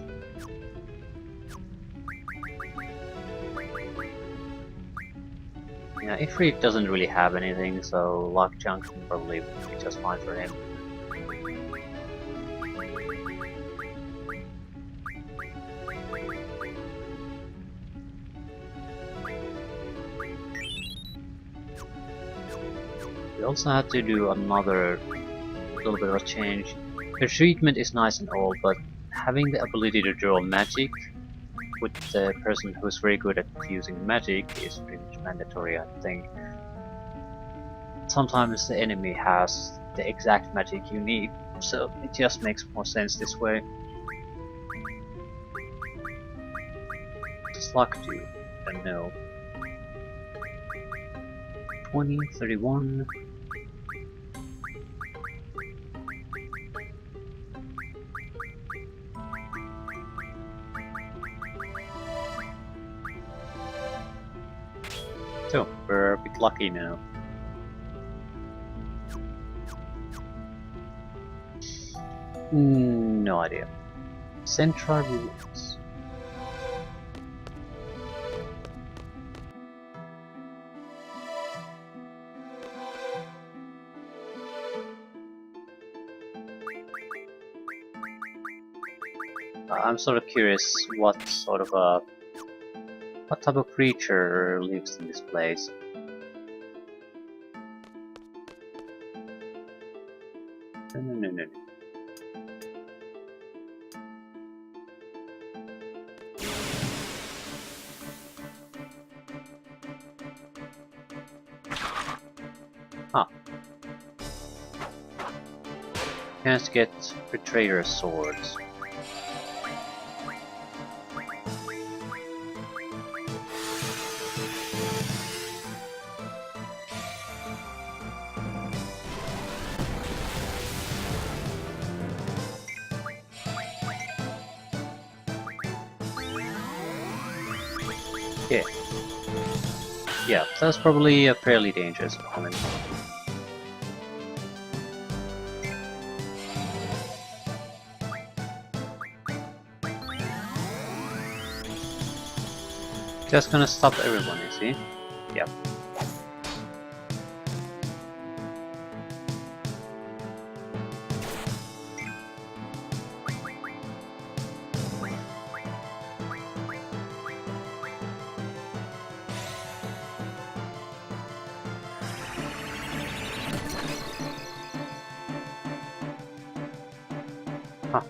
Yeah, Ifrit doesn't really have anything, so Lock Junction probably would be just fine for him. We also had to do another little bit of a change. Her treatment is nice and all, but having the ability to draw magic with the person who's very good at using magic is pretty much mandatory, I think. Sometimes the enemy has the exact magic you need, so it just makes more sense this way. Does luck do? I don't know. 20, 31... So, we're a bit lucky now. No idea. Centra rules. I'm sort of curious what type of creature lives in this place. No. Huh. Chance to get Betrayer's swords. Okay. Yeah, that's probably a fairly dangerous opponent. Just gonna stop everyone, you see? Yep. Huh.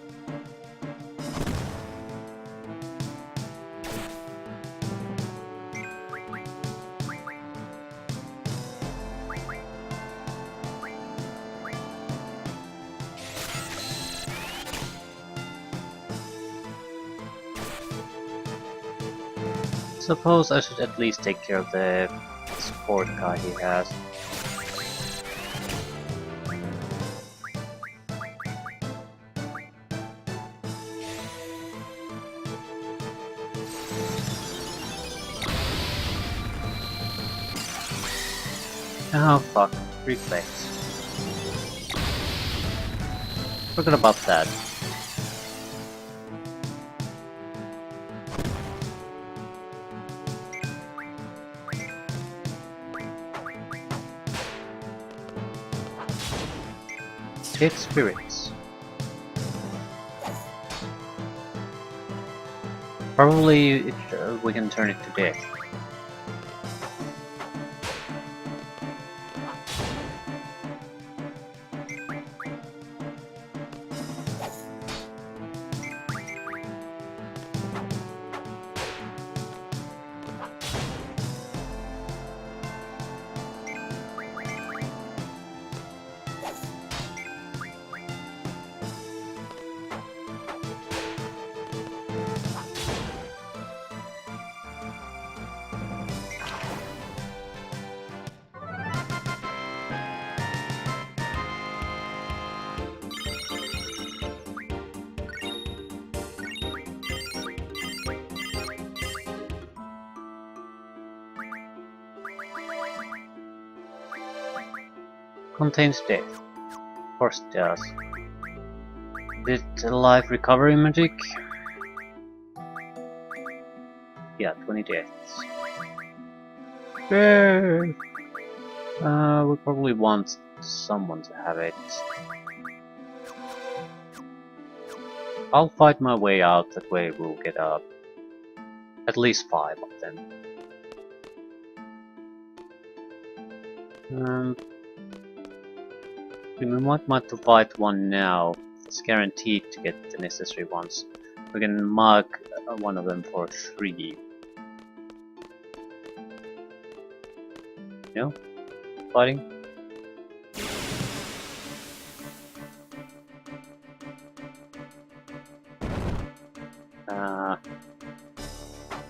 Suppose I should at least take care of the support guy he has. Oh fuck, reflex. Forgot about that. Hit spirits. Probably we can turn it to death. Contains death. Of course it does. Is it life recovery magic? Yeah, 20 deaths. We probably want someone to have it. I'll fight my way out, that way we'll get at least 5 of them. We might want to fight one now. It's guaranteed to get the necessary ones. We can mark one of them for 3. No? Fighting?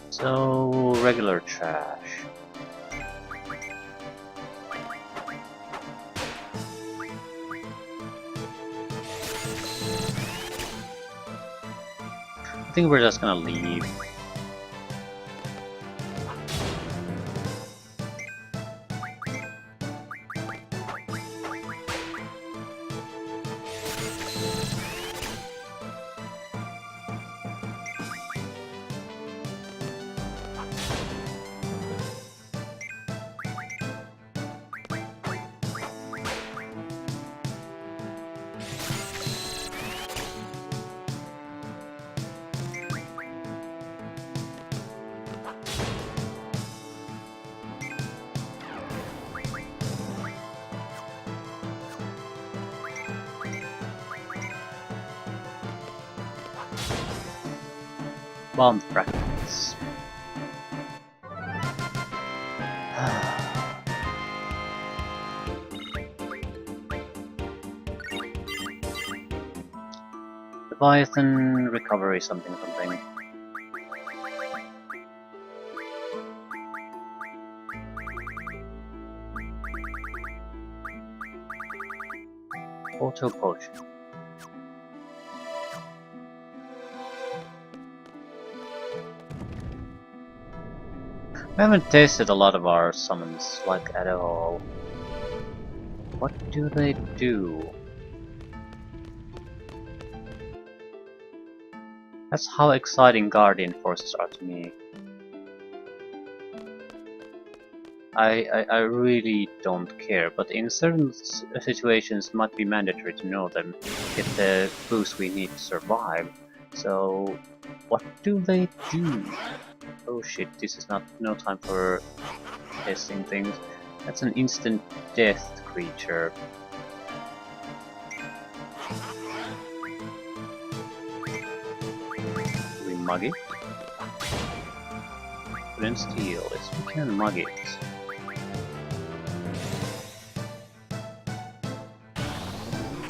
So regular trash. I think we're just gonna leave. Bomb fragments. Leviathan recovery something. Auto potion. I haven't tasted a lot of our summons, like at all. What do they do? That's how exciting Guardian Forces are to me. I really don't care, but in certain situations it might be mandatory to know them, get the boost we need to survive. So, what do they do? Oh shit, this is no time for testing things. That's an instant death creature. Do we mug it? Couldn't steal. Yes, we can mug it.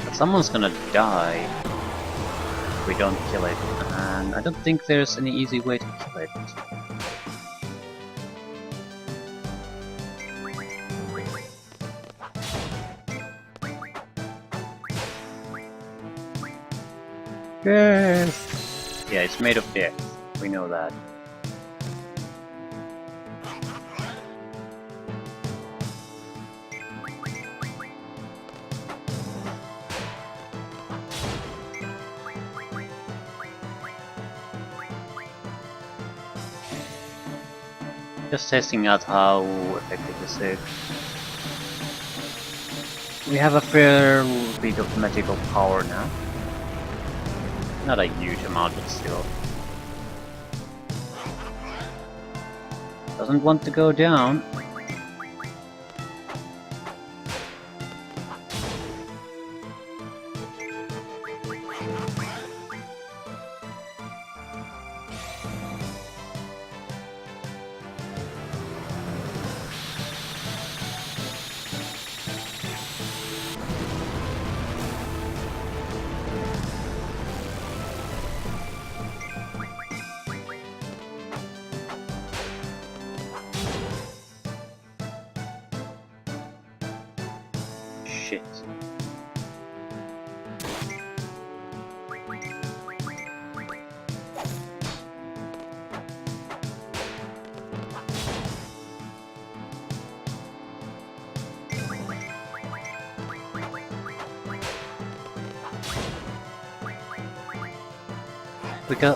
But someone's gonna die if we don't kill it, and I don't think there's any easy way to kill it. Yes! Yeah, it's made of death. We know that. Just testing out how effective this is. We have a fair bit of magical power now. Not a huge amount, but still. Doesn't want to go down. Shit.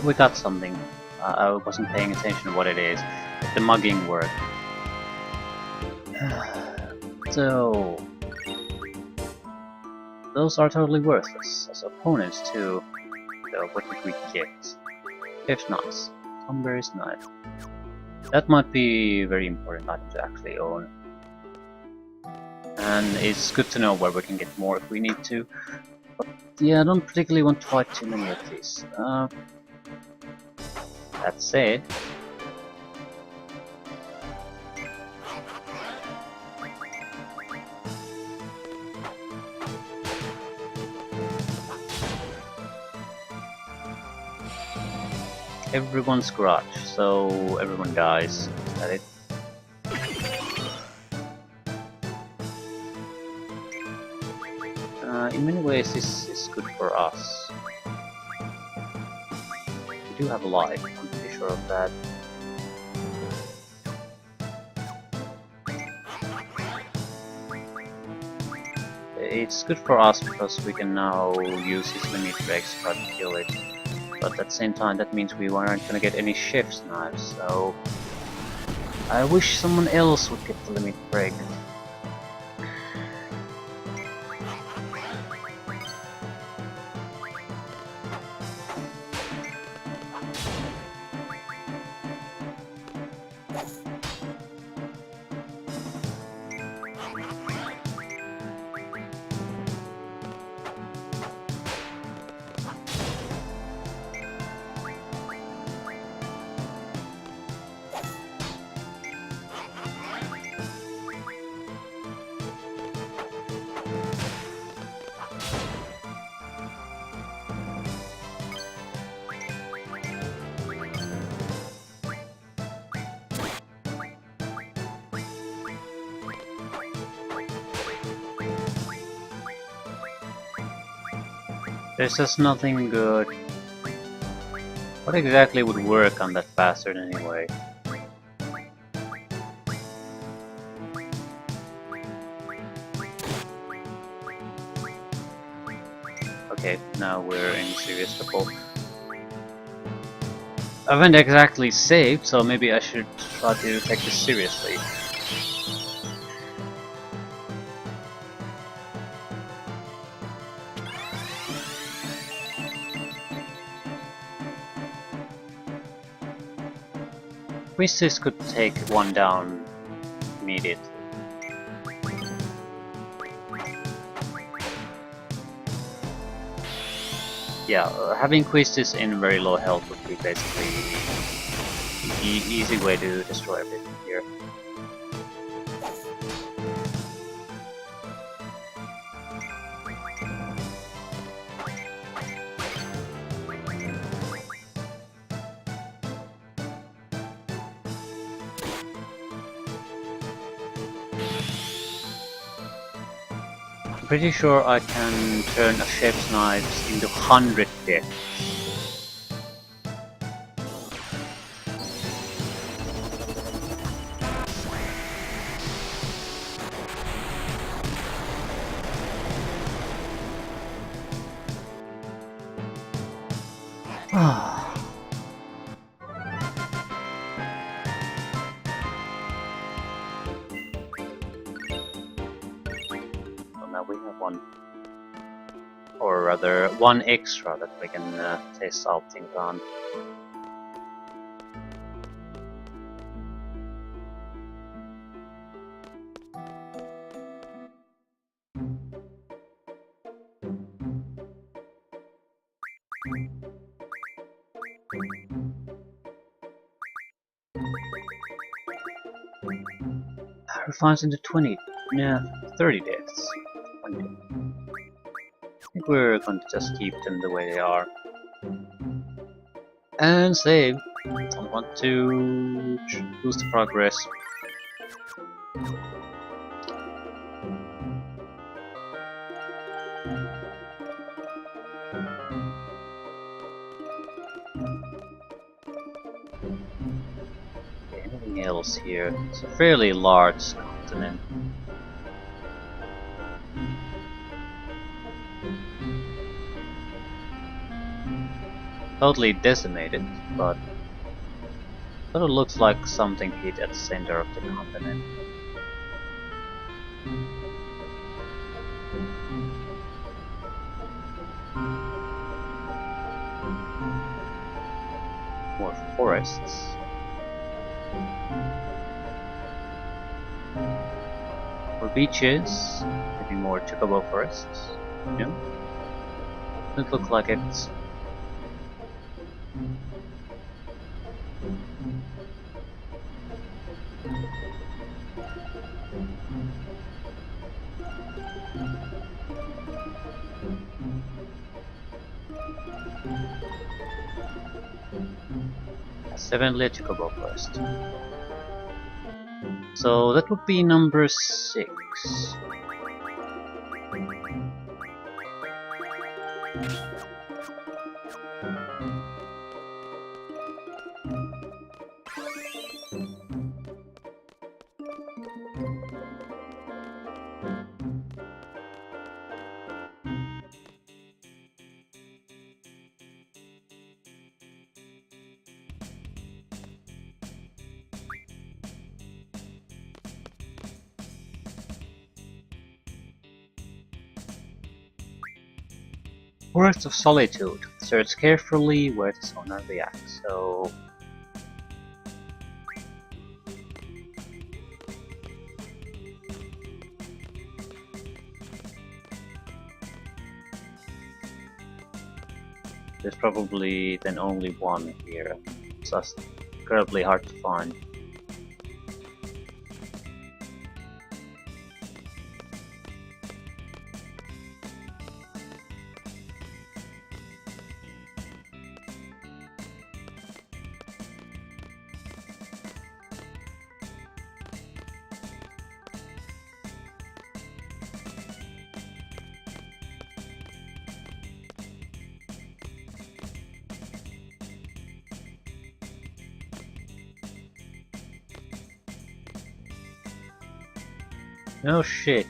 We got something. I wasn't paying attention to what it is. The mugging word. So those are totally worthless as opponents too. So what did we get? Fifth Knights. Tomberry's Knife. That might be a very important item to actually own. And it's good to know where we can get more if we need to. But yeah, I don't particularly want to fight too many of these. That said, everyone's garage, so everyone dies. Is that it? In many ways this is good for us. We do have life, I'm pretty sure of that. It's good for us because we can now use his limit breaks to try to kill it. But at the same time that means we aren't gonna get any chef's knives, so I wish someone else would get the limit break. There's just nothing good. What exactly would work on that bastard anyway? Okay, now we're in serious trouble. I haven't exactly saved, so maybe I should try to take this seriously. Priestess could take one down immediately. Yeah, having Priestess in very low health would be basically the easy way to destroy everything here. Pretty sure I can turn a chef's knives into 100 deaths. now we have one. Or rather, one extra that we can test out things on. Refines into 20, yeah, 30 deaths. I think we're going to just keep them the way they are. And save. Don't want to boost the progress. Okay, anything else here? It's a fairly large continent. Totally decimated, but sort of looks like something hit at the center of the continent. More forests. More beaches. Maybe more chocobo forests. Yeah. Doesn't look like it. Seven chocobo forest. So that would be number 6. Forest of Solitude. Search carefully where the sonar reacts. So there's probably then only one here. It's just incredibly hard to find. No shit.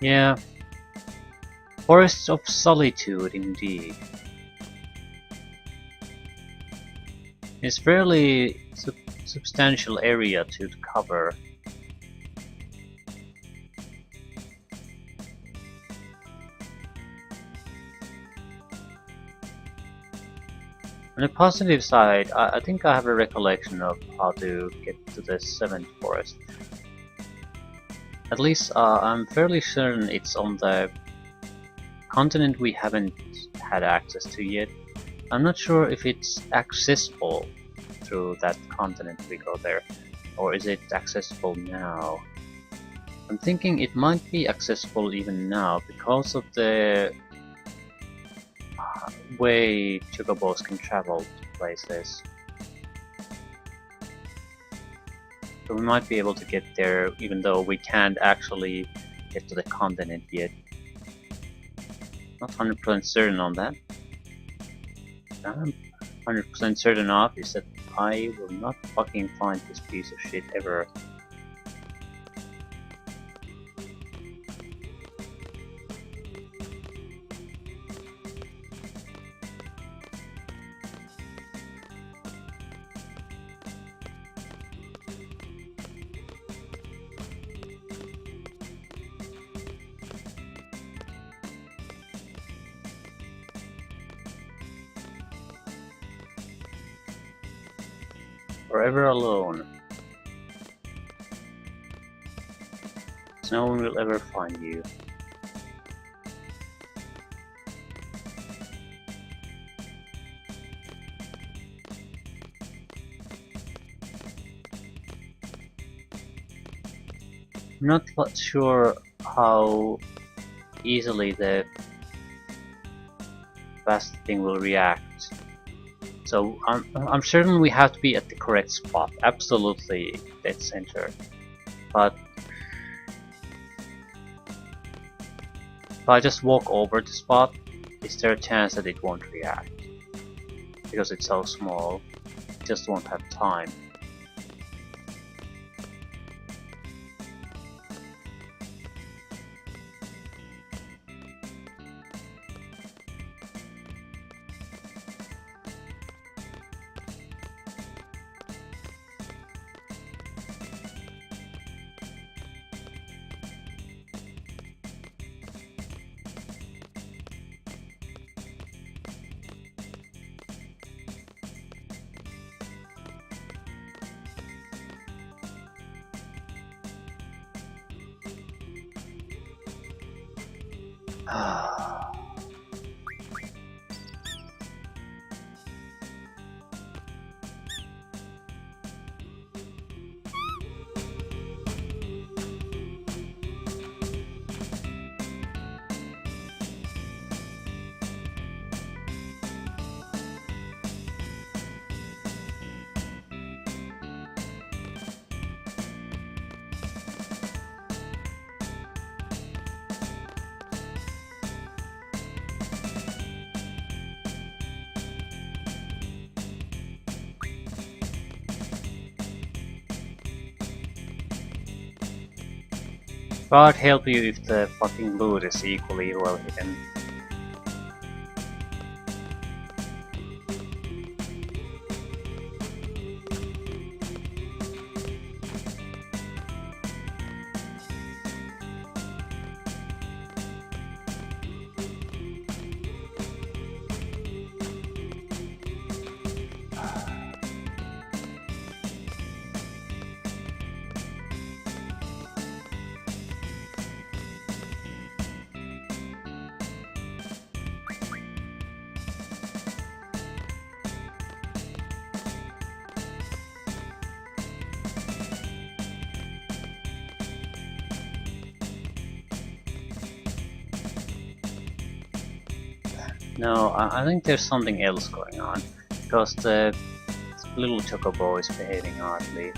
Yeah. Forests of Solitude, indeed. It's fairly substantial area to cover. On the positive side, I think I have a recollection of how to get to the 7th forest. At least I'm fairly certain it's on the continent we haven't had access to yet. I'm not sure if it's accessible through that continent we go there, or is it accessible now? I'm thinking it might be accessible even now because of the way chocobos can travel to places. So we might be able to get there even though we can't actually get to the continent yet. Not 100% certain on that. What I'm 100% certain of is that I will not fucking find this piece of shit ever. Forever alone. No one will ever find you. I'm not sure how easily the fast thing will react. So I'm certain we have to be at the correct spot. Absolutely dead center. But if I just walk over the spot, is there a chance that it won't react? Because it's so small, it just won't have time. God help you if the fucking loot is equally well hidden. No, I think there's something else going on, because the little chocobo is behaving oddly.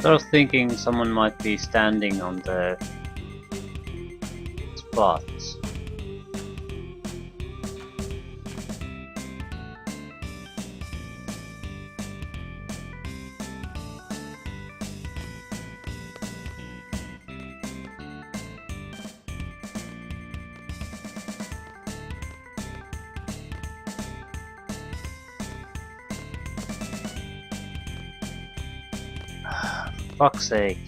Sort of thinking someone might be standing on the spots. Fuck's sake.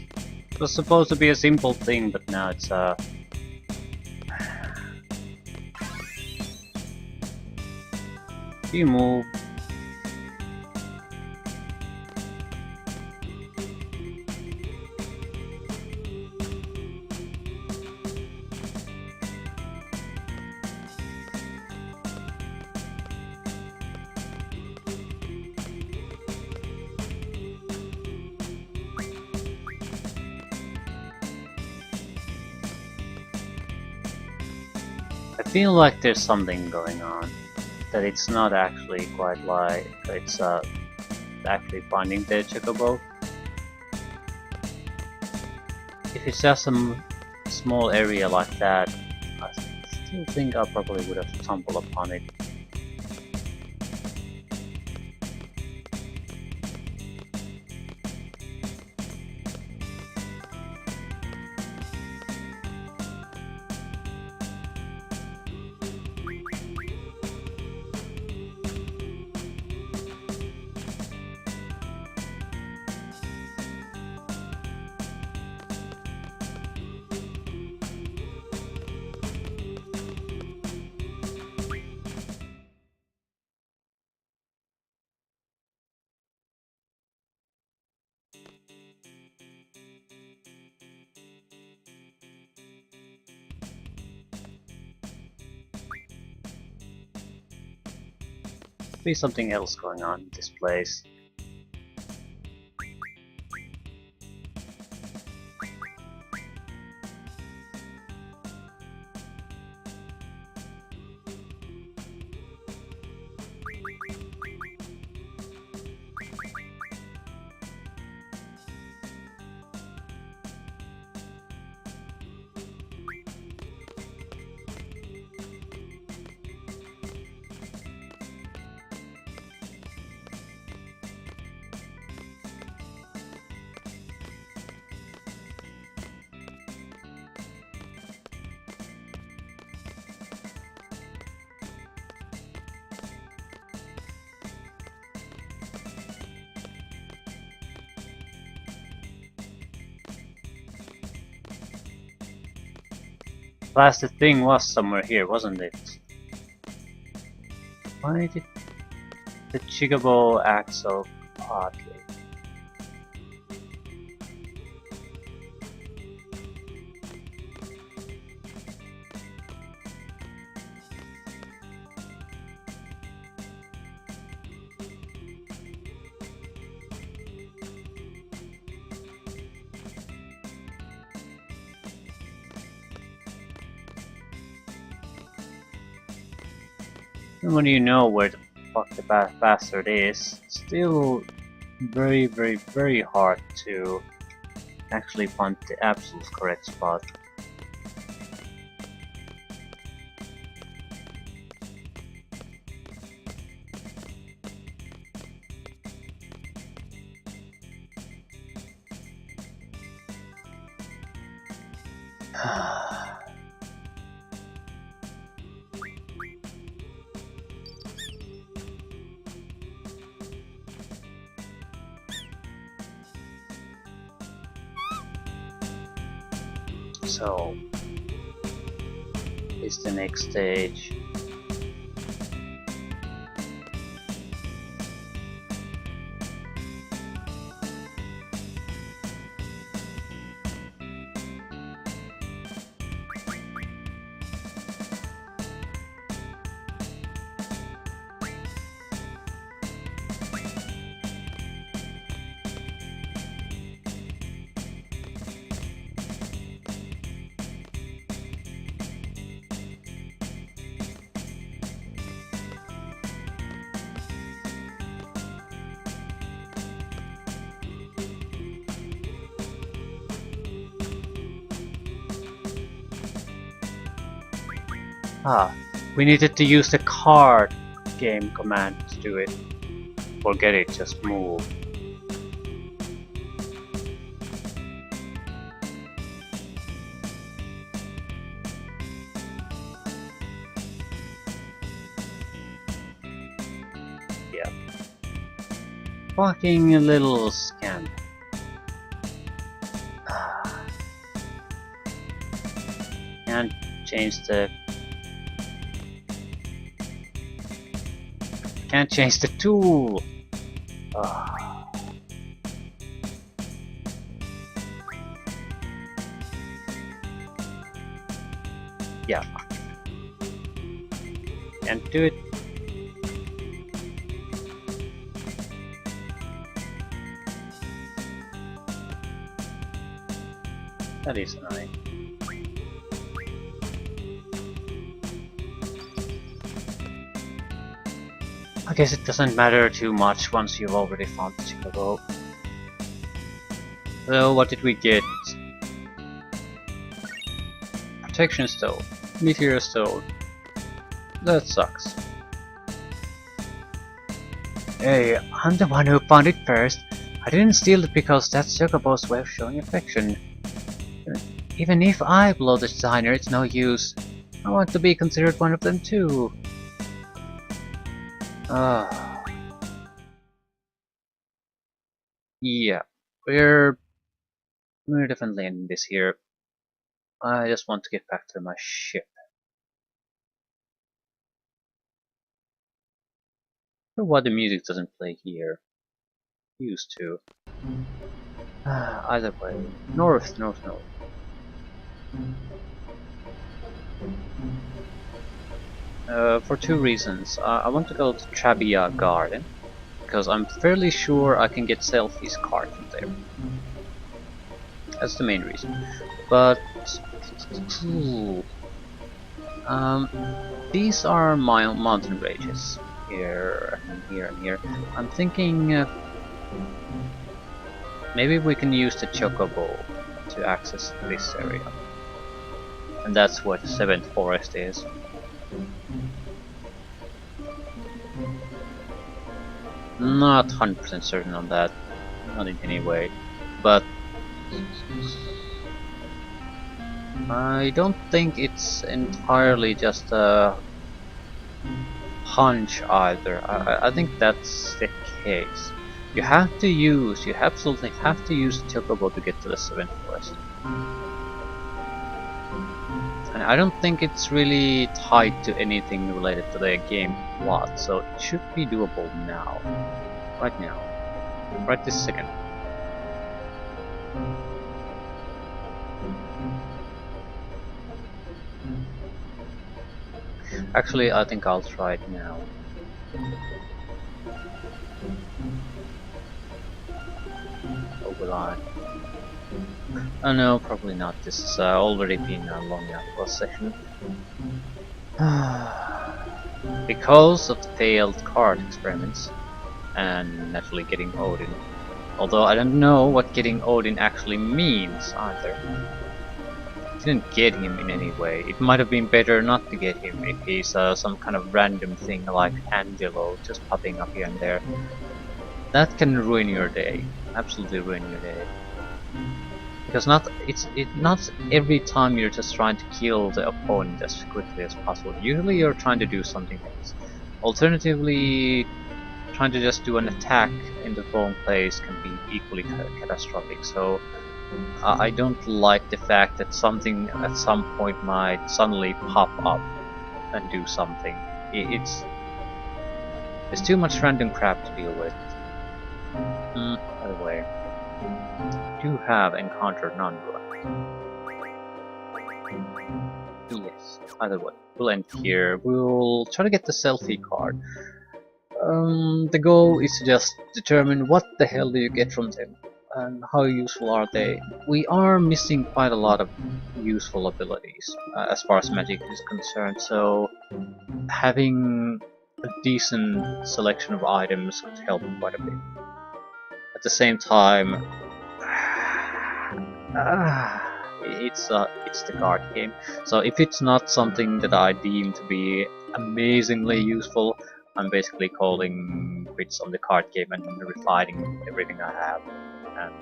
It was supposed to be a simple thing, but now it's you move. I feel like there's something going on. That it's not actually quite like it's actually finding the chocobo. If it's just some small area like that, I still think I probably would have stumbled upon it. Be something else going on in this place. Blasted thing was somewhere here, wasn't it? Why did the chocobo act so oddly? And when you know where the fuck the bastard is, it's still very hard to actually find the absolute correct spot. So, is the next stage. Ah, we needed to use the card game command to do it. Forget it, just move. Yeah. Fucking little scamp. Can't change the... Can't change the tool! Ah. Yeah, fuck. Can't do it. That is annoying. I guess it doesn't matter too much once you've already found the Chicago. So what did we get? Protection Stone. Meteor Stone. That sucks. Hey, I'm the one who found it first. I didn't steal it because that's Chocobo's way of showing affection. Even if I blow the designer, it's no use. I want to be considered one of them too. Yeah, we're definitely ending this here. I just want to get back to my ship. I wonder why the music doesn't play here. It used to. Either way. North, north, north. For two reasons. I want to go to Trabia Garden, because I'm fairly sure I can get Selfie's card from there. That's the main reason. But... these are my mountain ranges. Here, and here, and here. I'm thinking... maybe we can use the Chocobo to access this area. And that's what the 7th forest is. Not 100% certain on that, not in any way, but I don't think it's entirely just a hunch either. I think that's the case. You absolutely have to use the Chocobo to get to the 7th forest. And I don't think it's really tied to anything related to the game plot, so it should be doable now. Right now. Right this second. Actually, I think I'll try it now. Or will I? Oh no, probably not. This has already been a long enough session. Because of the failed card experiments, and naturally getting Odin. Although I don't know what getting Odin actually means either. Didn't get him in any way. It might have been better not to get him if he's some kind of random thing like Angelo just popping up here and there. That can ruin your day. Absolutely ruin your day. Because not every time you're just trying to kill the opponent as quickly as possible. Usually you're trying to do something else. Alternatively, trying to just do an attack in the wrong place can be equally catastrophic. So I don't like the fact that something at some point might suddenly pop up and do something. There's too much random crap to deal with. By the way, do have encountered none. Yes, either way. We'll end here. We'll try to get the selfie card. The goal is to just determine what the hell do you get from them and how useful are they. We are missing quite a lot of useful abilities as far as magic is concerned, so having a decent selection of items could help quite a bit. At the same time, it's the card game, so if it's not something that I deem to be amazingly useful, I'm basically calling quits on the card game and refining everything I have,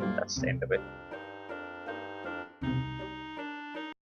and that's the end of it.